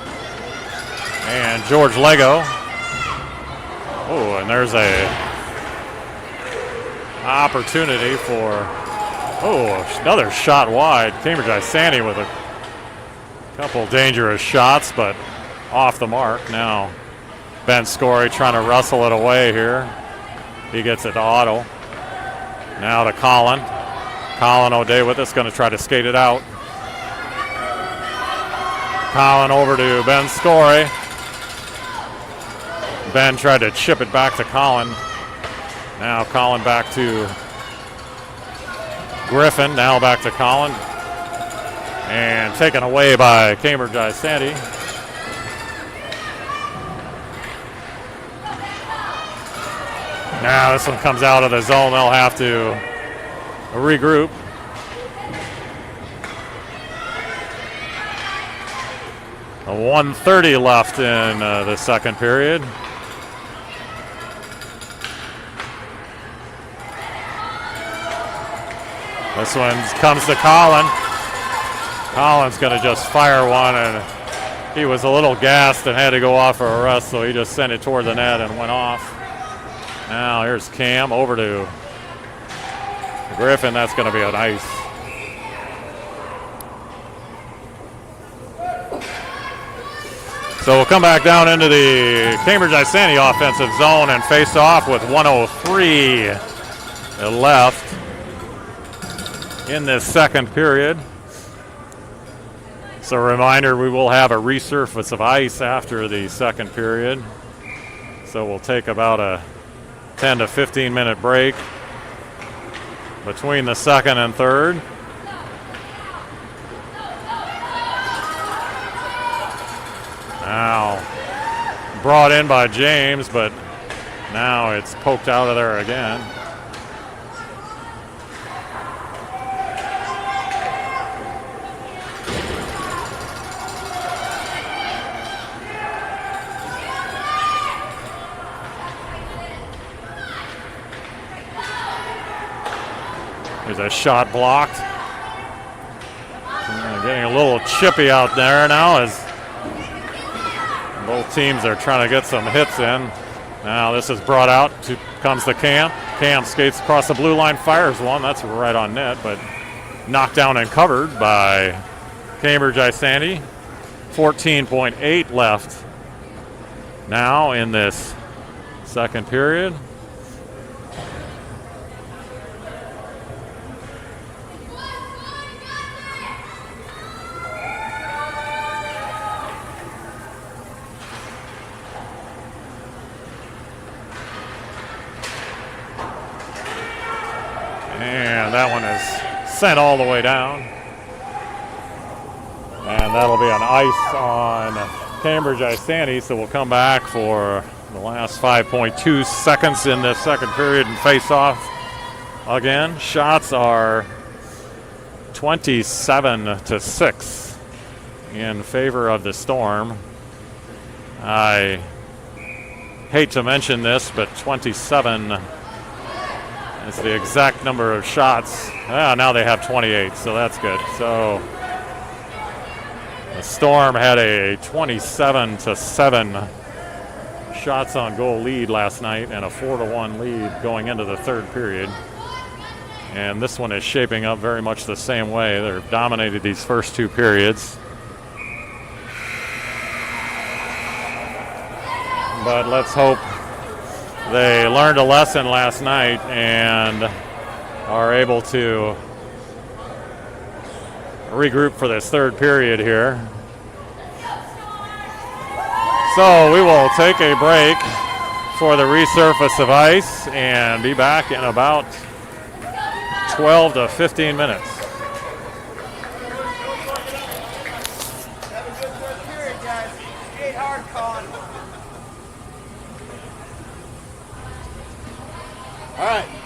and George Lego. Oh, and there's a opportunity for, another shot wide. Cambridge Isanti with a couple dangerous shots, but off the mark. Now Ben Scory trying to wrestle it away here. He gets it to Otto. Now to Collin. Collin O'Day with us, going to try to skate it out. Collin over to Ben Scory. Ben tried to chip it back to Collin. Now Collin back to Griffin. Now back to Collin. And taken away by Cambridge Isanti. Now this one comes out of the zone. They'll have to regroup. A 1:30 left in the second period. This one comes to Collin. Collin's going to just fire one, and he was a little gassed and had to go off for a rest, so he just sent it toward the net and went off. Now here's Cam over to Griffin. That's going to be an ice. So we'll come back down into the Cambridge Isanti offensive zone and face off with 1:03 left in this second period. So a reminder, we will have a resurface of ice after the second period. So we'll take about a 10 to 15 minute break between the second and third. Now brought in by James, but now it's poked out of there again. There's a shot blocked. Getting a little chippy out there now as both teams are trying to get some hits in. Now this is brought out. Comes to Cam. Cam skates across the blue line, fires one. That's right on net, but knocked down and covered by Cambridge Isanti. 14.8 left now in this second period. And that one is sent all the way down. And that'll be an ice on Cambridge Isanti, so we'll come back for the last 5.2 seconds in this second period and face off again. Shots are 27-6 in favor of the Storm. I hate to mention this, but 27 is the exact number of shots. Now they have 28, so that's good. So the Storm had a 27-7 shots on goal lead last night and a 4-1 lead going into the third period. And this one is shaping up very much the same way. They've dominated these first two periods. But let's hope they learned a lesson last night and are able to regroup for this third period here. So we will take a break for the resurface of ice and be back in about 12 to 15 minutes. Have a good third period, guys. 8 hard con. All right.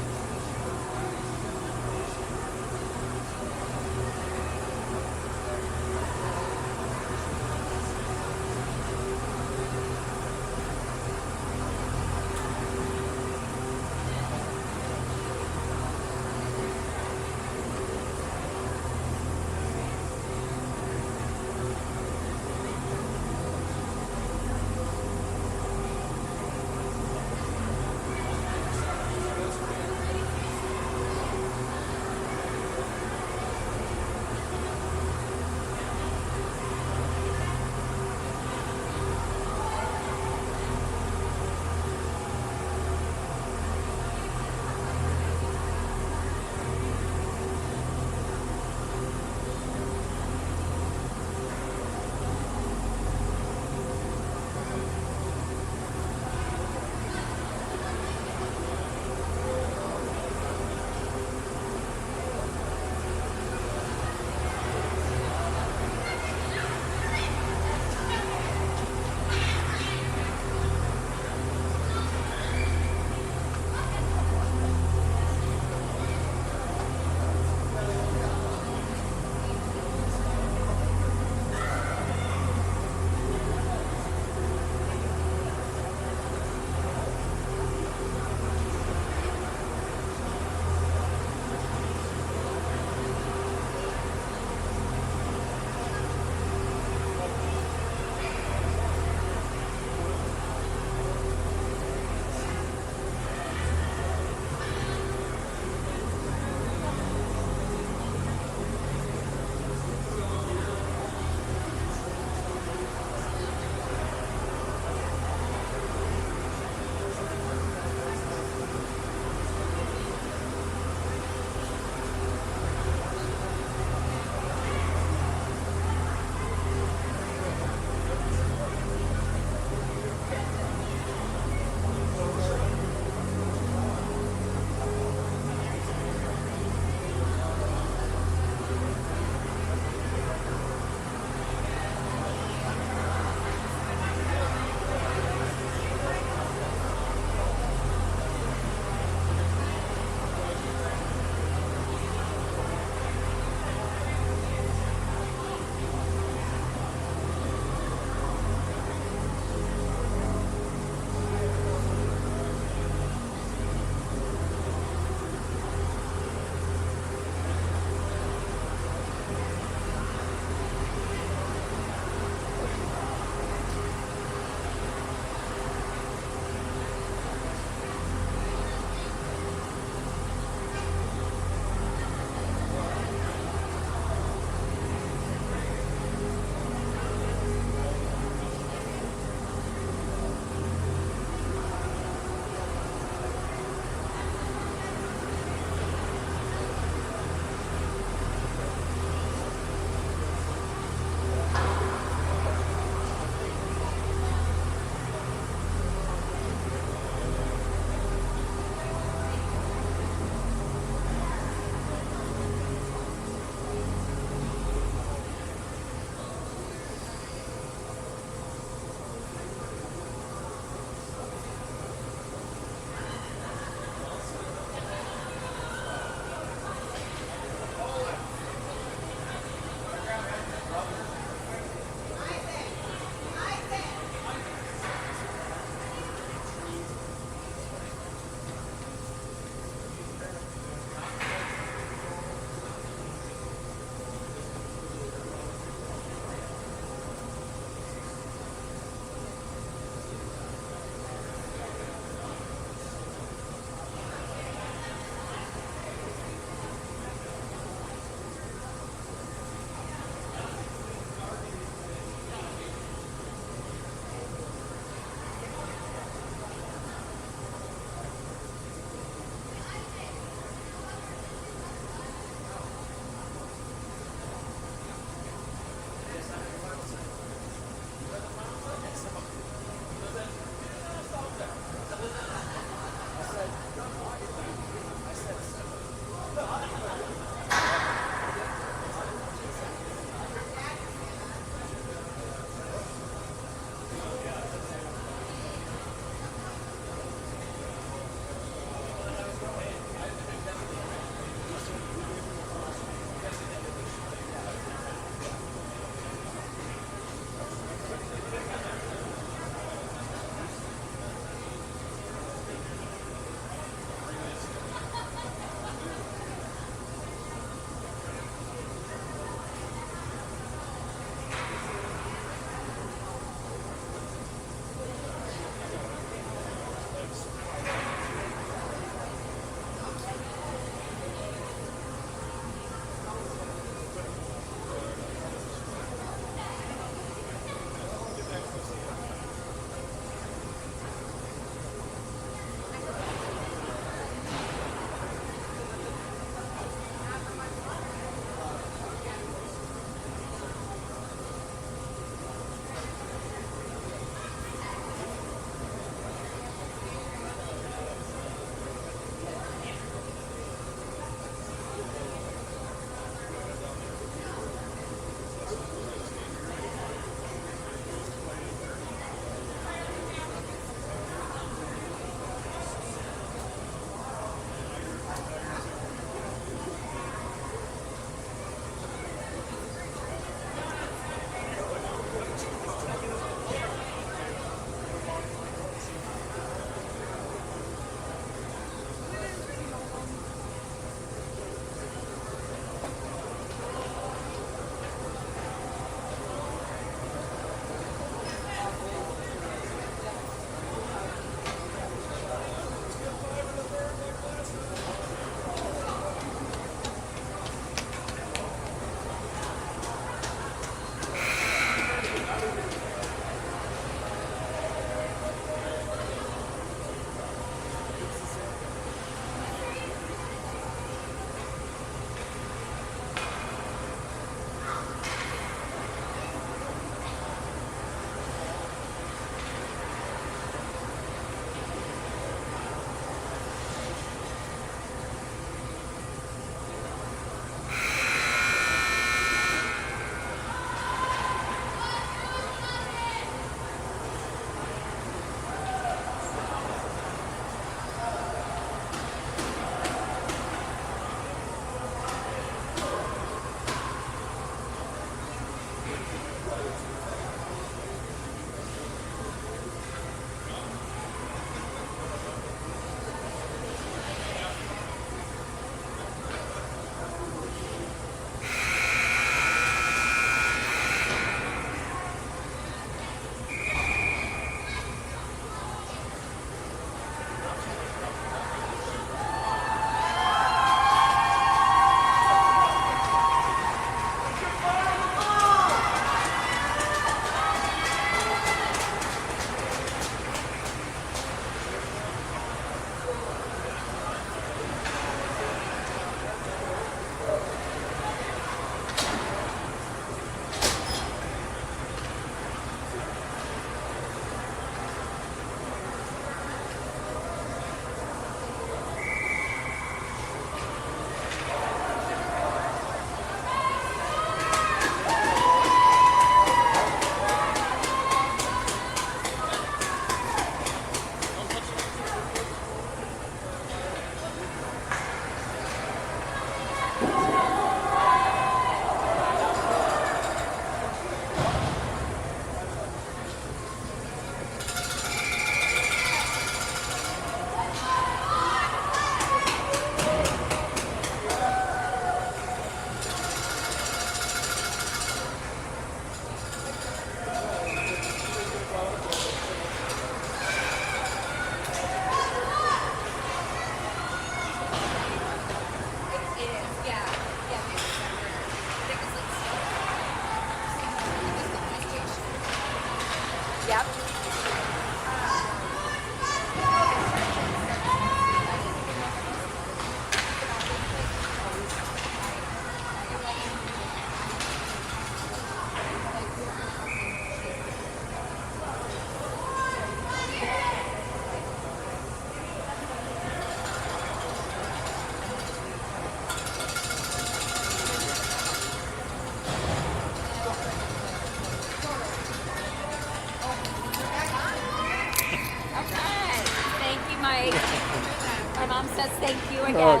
My mom says thank you again.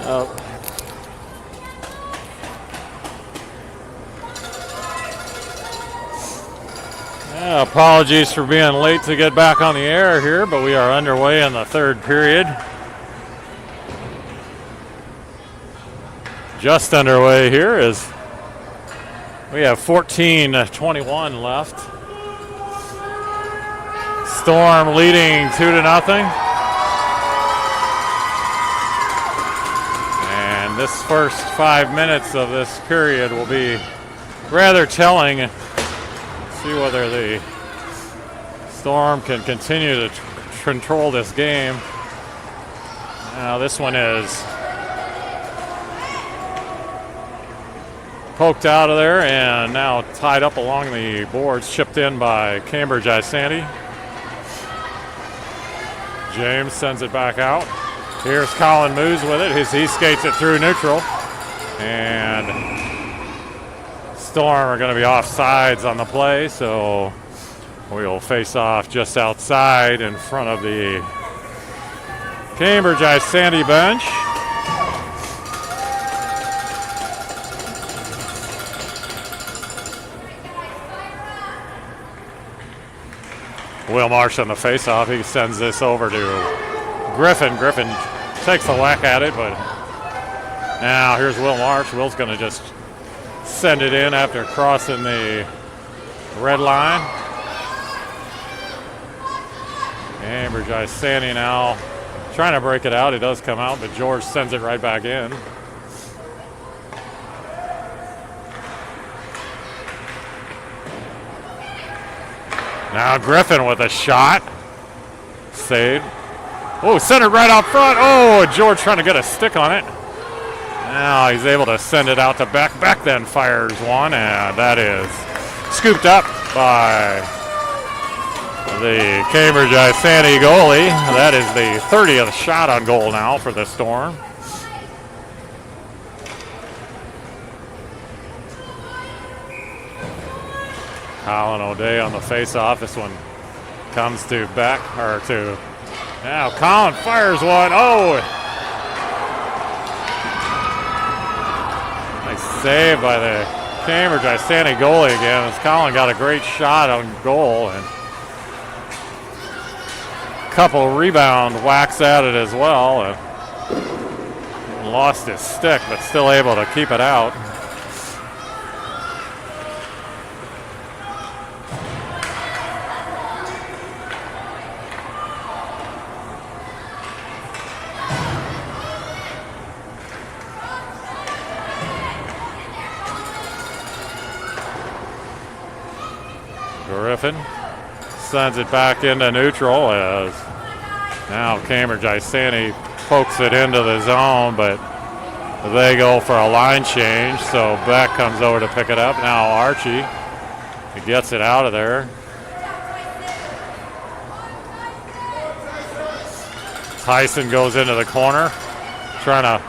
Oh. Yeah, apologies for being late to get back on the air here, but we are underway in the third period. Just underway here is we have 14:21 left. Storm leading 2-0. And this first 5 minutes of this period will be rather telling. See whether the Storm can continue to control this game. Now this one is poked out of there and now tied up along the boards, chipped in by Cambridge Isanti. James sends it back out. Here's Colin Moose with it. He skates it through neutral. And Storm are going to be off sides on the play, so we'll face off just outside in front of the Cambridge Isanti bench. Will Marsh on the face-off. He sends this over to Griffin. Griffin takes a whack at it, but now here's Will Marsh. Will's going to just send it in after crossing the red line. Cambridge Isanti now trying to break it out. It does come out, but George sends it right back in. Now Griffin with a shot. Saved. Oh, centered right out front. Oh, George trying to get a stick on it. Now he's able to send it out to Beck. Beck then fires one, and that is scooped up by the Cambridge Isanti goalie. That is the 30th shot on goal now for the Storm. Colin O'Day on the face-off. This one comes to Beck, or to, now Colin fires one. Oh! Nice save by the Cambridge Isanti goalie again, as Colin got a great shot on goal, and a couple rebound whacks at it as well. Lost his stick, but still able to keep it out. Griffin sends it back into neutral as now Cambridge Isanti pokes it into the zone, but they go for a line change, so Beck comes over to pick it up. Now Archie, he gets it out of there. Tyson goes into the corner, trying to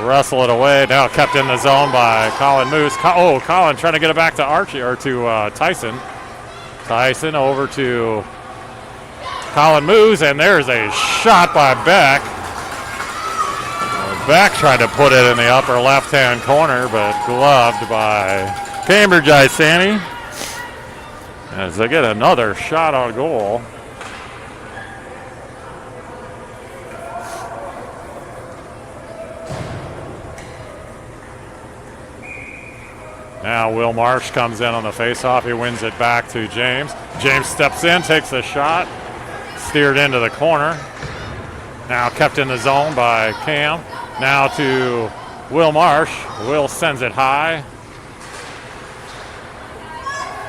wrestle it away. Now kept in the zone by Colin Moose. Colin trying to get it back to Archie, or to Tyson. Tyson over to Colin Moose, and there's a shot by Beck. Beck tried to put it in the upper left-hand corner, but gloved by Cambridge Isanti as they get another shot on goal. Now Will Marsh comes in on the faceoff. He wins it back to James. James steps in, takes a shot, steered into the corner. Now kept in the zone by Cam. Now to Will Marsh. Will sends it high.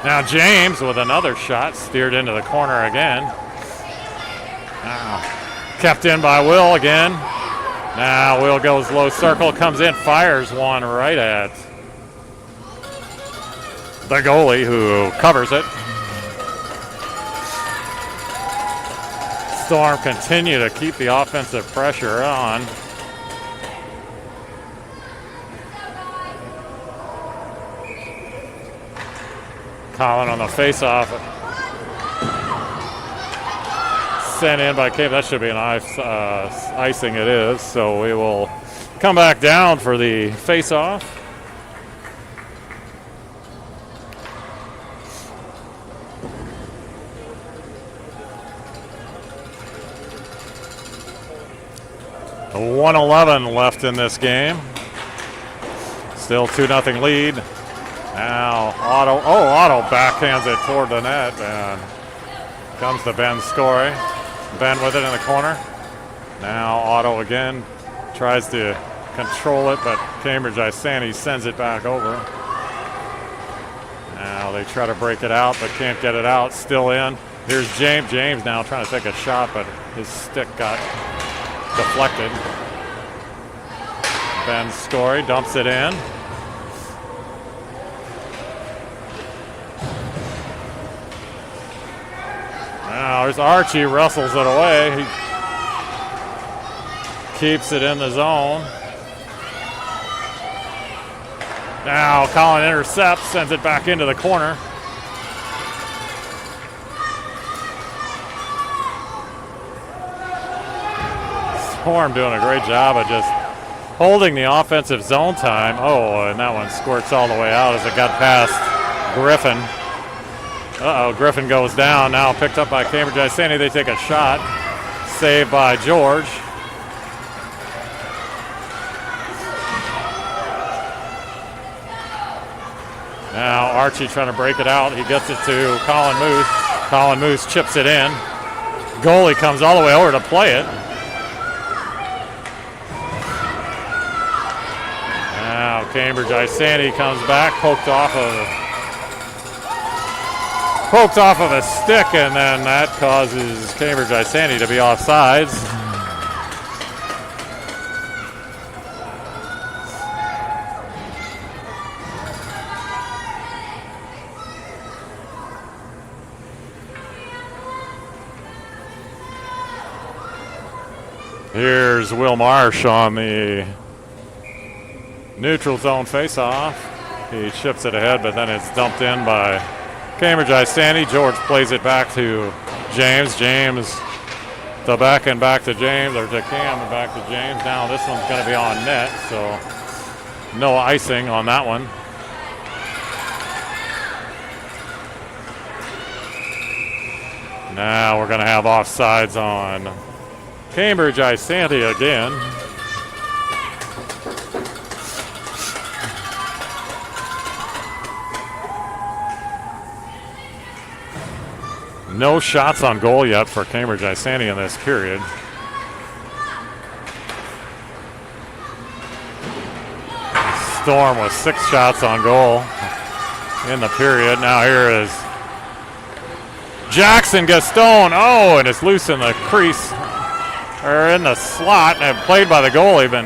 Now James with another shot, steered into the corner again. Now kept in by Will again. Now Will goes low circle, comes in, fires one right at the goalie, who covers it. Storm continue to keep the offensive pressure on. Colin on the faceoff sent in by Cambridge. That should be an icing. It is. So we will come back down for the face-off. A 1:11 left in this game. Still 2-0 lead. Now Otto backhands it toward the net, and comes to Ben Scory. Ben with it in the corner. Now Otto again tries to control it, but Cambridge Isanti sends it back over. Now they try to break it out, but can't get it out. Still in. Here's James. James now trying to take a shot, but his stick got deflected. Ben Scory dumps it in. Now there's Archie, wrestles it away. He keeps it in the zone. Now Colin intercepts, sends it back into the corner. Storm doing a great job of just holding the offensive zone time. Oh, and that one squirts all the way out as it got past Griffin. Griffin goes down. Now picked up by Cambridge Isanti. They take a shot. Saved by George. Now Archie trying to break it out. He gets it to Colin Moose. Colin Moose chips it in. Goalie comes all the way over to play it. Now Cambridge Isanti comes back, poked off of a stick, and then that causes Cambridge Isanti to be offsides. Here's Will Marsh on the neutral zone face-off. He chips it ahead, but then it's dumped in by Cambridge Isanti. George plays it back to James. James, the back and back to James, or to Cam and back to James. Now this one's going to be on net, so no icing on that one. Now we're going to have offsides on Cambridge Isanti again. No shots on goal yet for Cambridge Isanti in this period. Storm with 6 shots on goal in the period. Now here is Jackson Gaston. Oh, and it's loose in the crease, or in the slot, and played by the goalie, but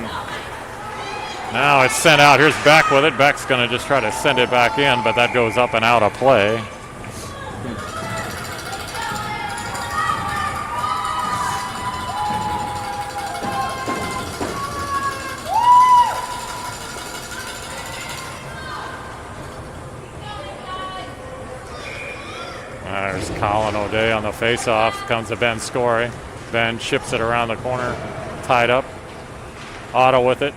now it's sent out. Here's Beck with it. Beck's going to just try to send it back in, but that goes up and out of play. There's Colin O'Day on the face-off. Comes to Ben Scory. Ben chips it around the corner, tied up. Otto with it.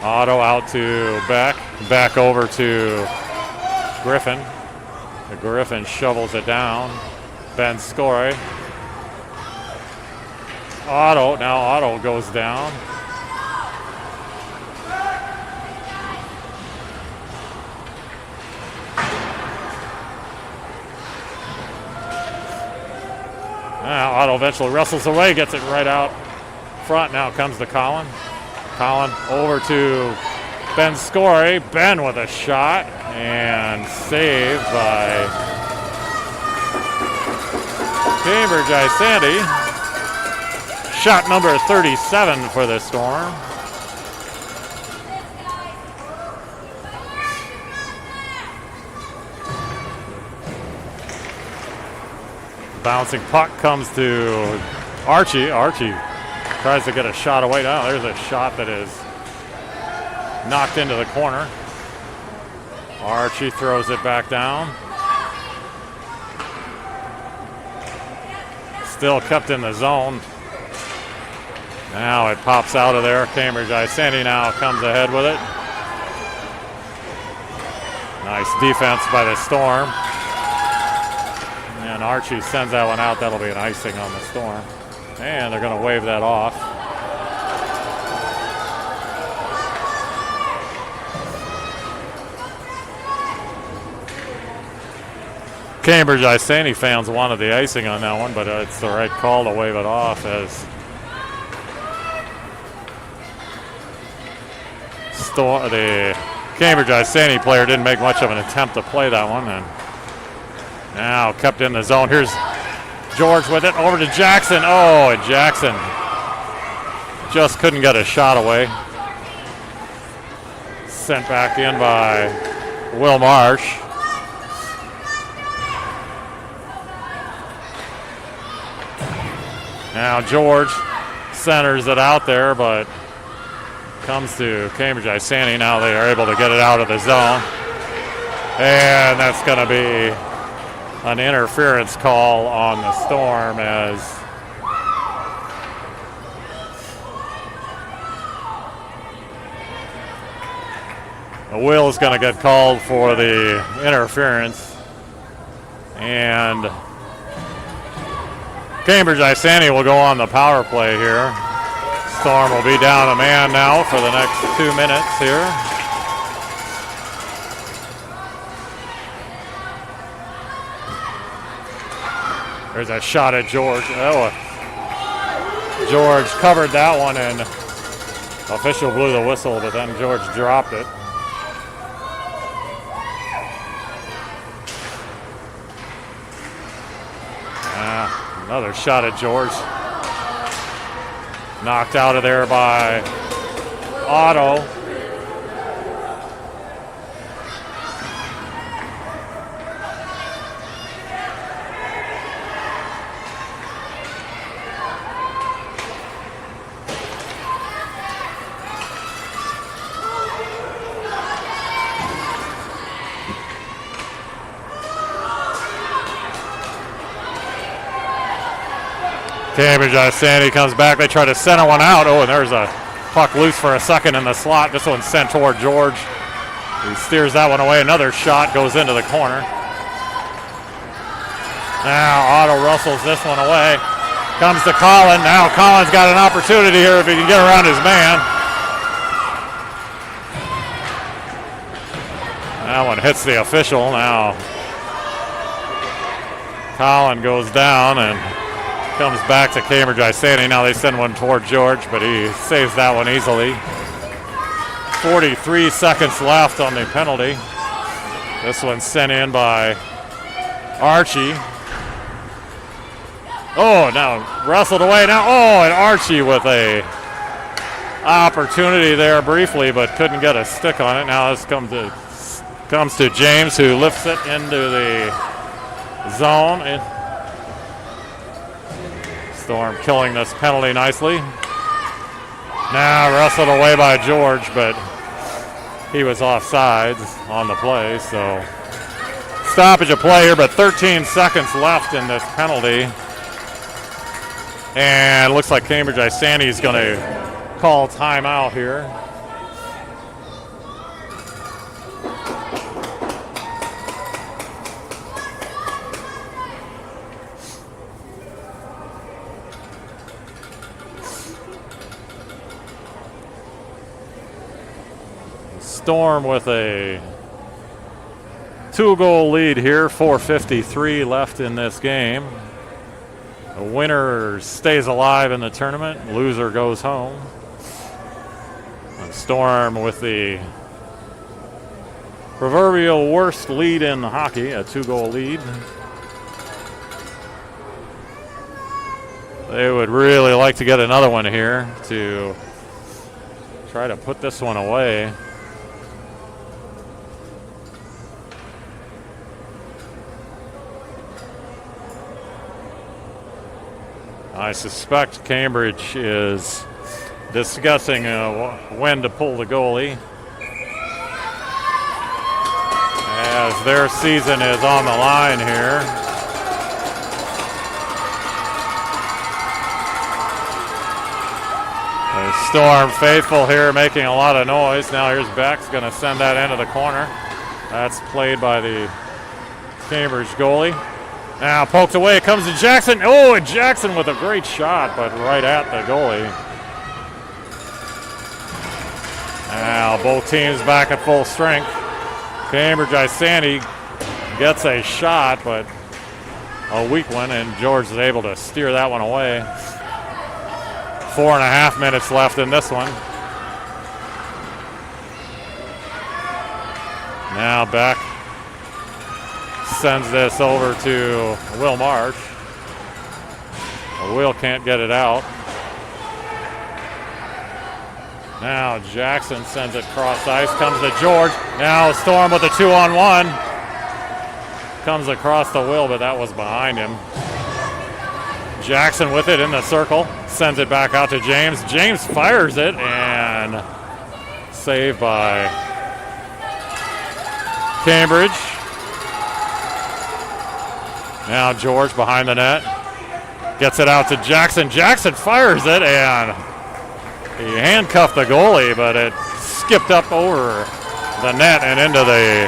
Otto out to Beck. Back over to Griffin. The Griffin shovels it down. Ben Scory. Otto. Now Otto goes down. Now Otto eventually wrestles away, gets it right out front. Now comes to Colin. Colin over to Ben Scory. Ben with a shot, and saved by Cambridge Isanti. Shot number 37 for the Storm. Bouncing puck comes to Archie. Archie tries to get a shot away. Now there's a shot that is knocked into the corner. Archie throws it back down. Still kept in the zone. Now it pops out of there. Cambridge Isanti now comes ahead with it. Nice defense by the Storm. And Archie sends that one out. That'll be an icing on the Storm. And they're going to wave that off. Cambridge Isanti fans wanted the icing on that one, but it's the right call to wave it off as the Cambridge Isanti player didn't make much of an attempt to play that one. And now kept in the zone. Here's George with it over to Jackson. Oh, and Jackson just couldn't get a shot away. Sent back in by Will Marsh. Now George centers it out there, but comes to Cambridge Isanti. Now they are able to get it out of the zone. And that's going to be an interference call on the Storm as Will is going to get called for the interference. And Cambridge Isanti will go on the power play here. Storm will be down a man now for the next 2 minutes here. There's a shot at George. Oh, George covered that one and official blew the whistle, but then George dropped it. Another shot at George. Knocked out of there by Otto. Cambridge Isanti comes back. They try to center one out. Oh, and there's a puck loose for a second in the slot. This one's sent toward George. He steers that one away. Another shot goes into the corner. Now Otto wrestles this one away. Comes to Collin. Now Collin's got an opportunity here if he can get around his man. That one hits the official. Now Collin goes down and comes back to Cambridge Isanti. Now they send one toward George, but he saves that one easily. 43 seconds left on the penalty. This one's sent in by Archie. Oh, now wrestled away. Now, oh, and Archie with a opportunity there briefly, but couldn't get a stick on it. Now this comes to James, who lifts it into the zone. Storm killing this penalty nicely. Now wrestled away by George, but he was offsides on the play, so stoppage of play here, but 13 seconds left in this penalty. And it looks like Cambridge Isanti is going to call timeout here. Storm with a 2-goal lead here, 4:53 left in this game. The winner stays alive in the tournament, loser goes home. And Storm with the proverbial worst lead in hockey, a 2-goal lead. They would really like to get another one here to try to put this one away. I suspect Cambridge is discussing when to pull the goalie, as their season is on the line here. Storm faithful here making a lot of noise. Now here's Beck's going to send that into the corner. That's played by the Cambridge goalie. Now poked away. It comes to Jackson. Oh, and Jackson with a great shot, but right at the goalie. Now both teams back at full strength. Cambridge Isanti gets a shot, but a weak one, and George is able to steer that one away. 4.5 minutes left in this one. Now Beck sends this over to Will Marsh. Will can't get it out. Now Jackson sends it cross ice, comes to George. Now Storm with a 2-on-1. Comes across the Will, but that was behind him. Jackson with it in the circle, sends it back out to James. James fires it, and saved by Cambridge. Now George behind the net. Gets it out to Jackson. Jackson fires it, and he handcuffed the goalie, but it skipped up over the net and into the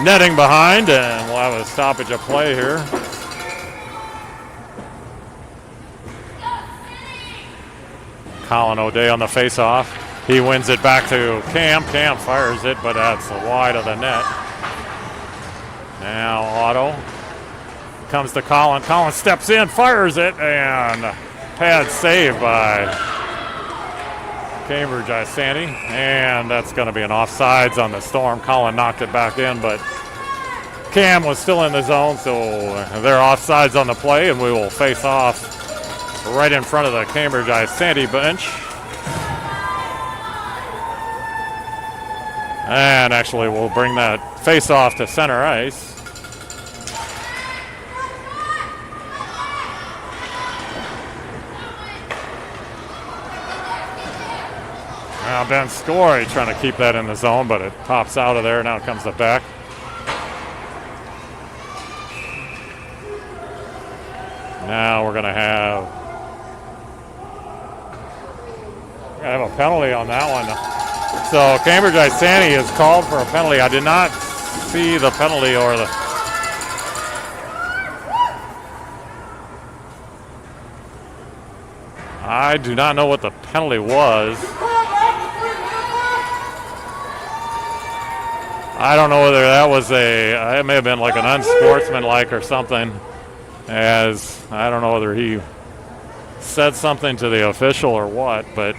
netting behind, and we'll have a stoppage of play here. Colin O'Day on the face-off. He wins it back to Cam. Cam fires it, but that's wide of the net. Now Otto comes to Colin. Colin steps in, fires it, and pad saved by Cambridge Isanti. And that's going to be an offsides on the Storm. Colin knocked it back in, but Cam was still in the zone, so they're offsides on the play, and we will face off right in front of the Cambridge Isanti bench. And actually we'll bring that face off to center ice. Now Ben Scory trying to keep that in the zone, but it pops out of there. Now comes the back. Now we're going to have a penalty on that one. So Cambridge Isanti is called for a penalty. I did not see the penalty or the... I do not know what the penalty was. I don't know whether that was it may have been like an unsportsmanlike or something, as I don't know whether he said something to the official or what, but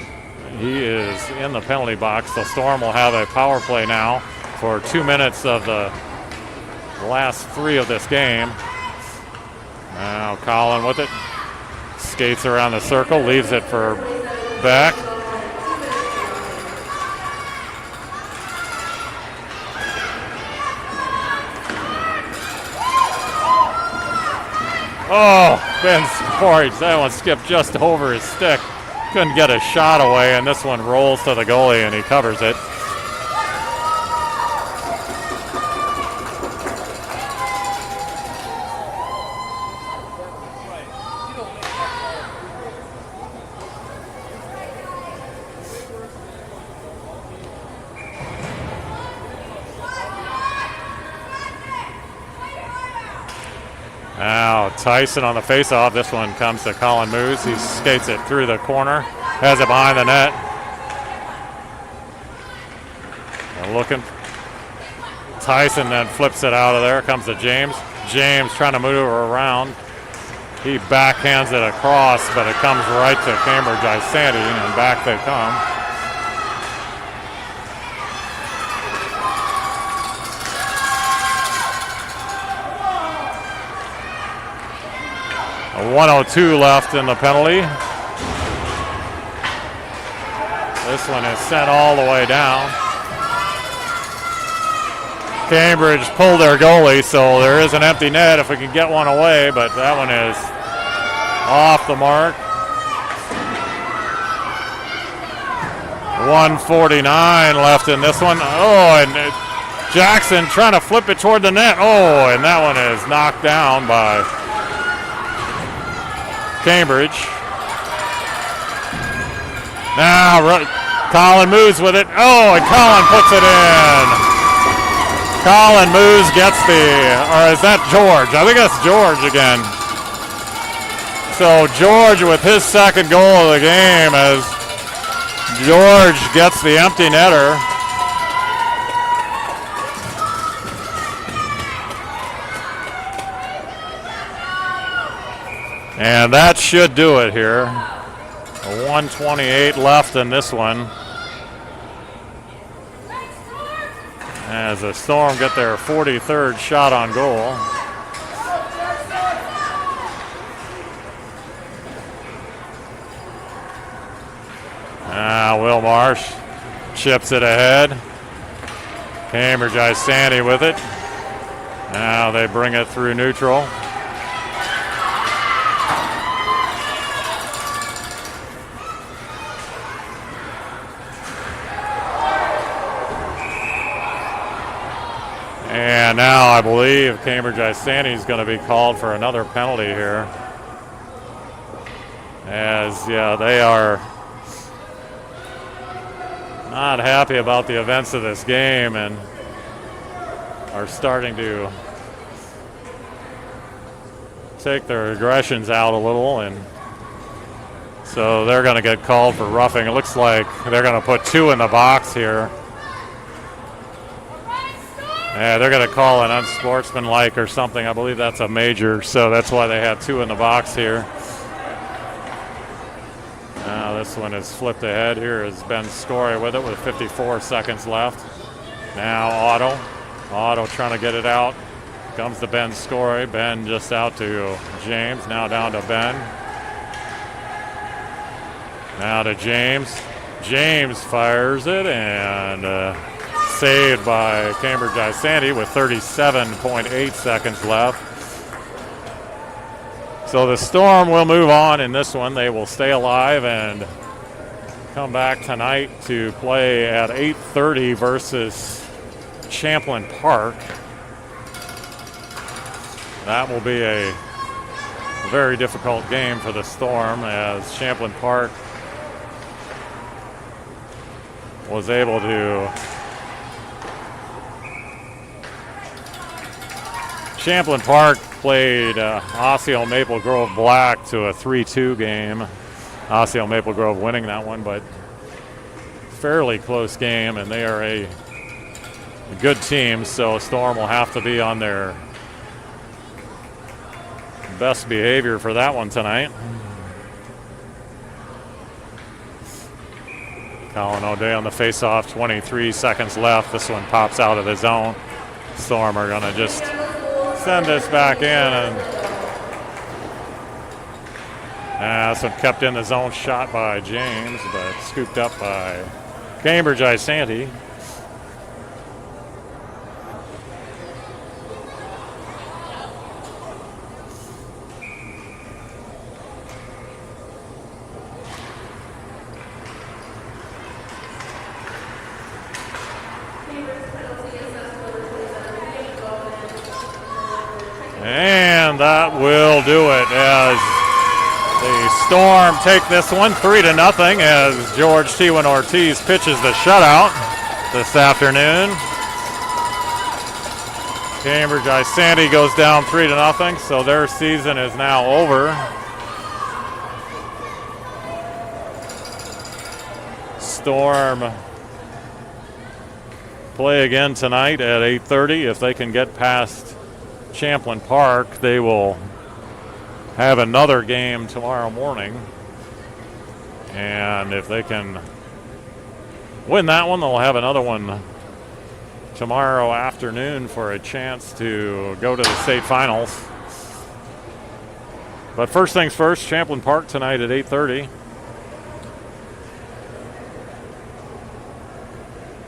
he is in the penalty box. The Storm will have a power play now for 2 minutes of the last 3 of this game. Now Colin with it. Skates around the circle, leaves it for Beck. Oh, Ben Scory, that one skipped just over his stick. Couldn't get a shot away, and this one rolls to the goalie, and he covers it. Now Tyson on the faceoff. This one comes to Colin Moose. He skates it through the corner, has it behind the net. And looking. Tyson then flips it out of there. Comes to James. James trying to move around. He backhands it across, but it comes right to Cambridge Isanti, and back they come. A 1:02 left in the penalty. This one is sent all the way down. Cambridge pulled their goalie, so there is an empty net if we can get one away, but that one is off the mark. 1:49 left in this one. Oh, and Jackson trying to flip it toward the net. Oh, and that one is knocked down by Cambridge. Now Colin moves with it. Oh, and Colin puts it in. Colin moves, gets or is that George? I think that's George again. So George with his second goal of the game as George gets the empty netter. And that should do it here. 1:28 left in this one. As the Storm get their 43rd shot on goal. Will Marsh chips it ahead. Cambridge Isanti with it. Now they bring it through neutral. And now I believe Cambridge Isanti is going to be called for another penalty here. As, yeah, they are not happy about the events of this game and are starting to take their aggressions out a little. And so they're going to get called for roughing. It looks like they're going to put 2 in the box here. Yeah, they're going to call an unsportsmanlike or something. I believe that's a major, so that's why they had 2 in the box here. Now this one is flipped ahead. Here is Ben Story with it with 54 seconds left. Now Otto trying to get it out. Comes to Ben Story. Ben just out to James. Now down to Ben. Now to James. James fires it and saved by Cambridge Isanti with 37.8 seconds left. So the Storm will move on in this one. They will stay alive and come back tonight to play at 8:30 versus Champlin Park. That will be a very difficult game for the Storm as Champlin Park was able to Champlin Park played Osseo Maple Grove Black to a 3-2 game. Osseo Maple Grove winning that one, but fairly close game, and they are a good team, so Storm will have to be on their best behavior for that one tonight. Colin O'Day on the face-off, 23 seconds left. This one pops out of the zone. Storm are going to just send this back in, and this one kept in the zone, shot by James, but scooped up by Cambridge Isanti. And that will do it as the Storm take this one 3-0 as George T1 Ortiz pitches the shutout this afternoon. Cambridge Isanti goes down 3-0, so their season is now over. Storm play again tonight at 8:30. If they can get past Champlin Park, they will have another game tomorrow morning, and if they can win that one, they'll have another one tomorrow afternoon for a chance to go to the state finals. But first things first, Champlin Park tonight at 8:30.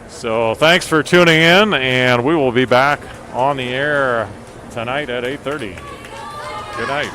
So thanks for tuning in, and we will be back on the air tonight at 8:30. Good night.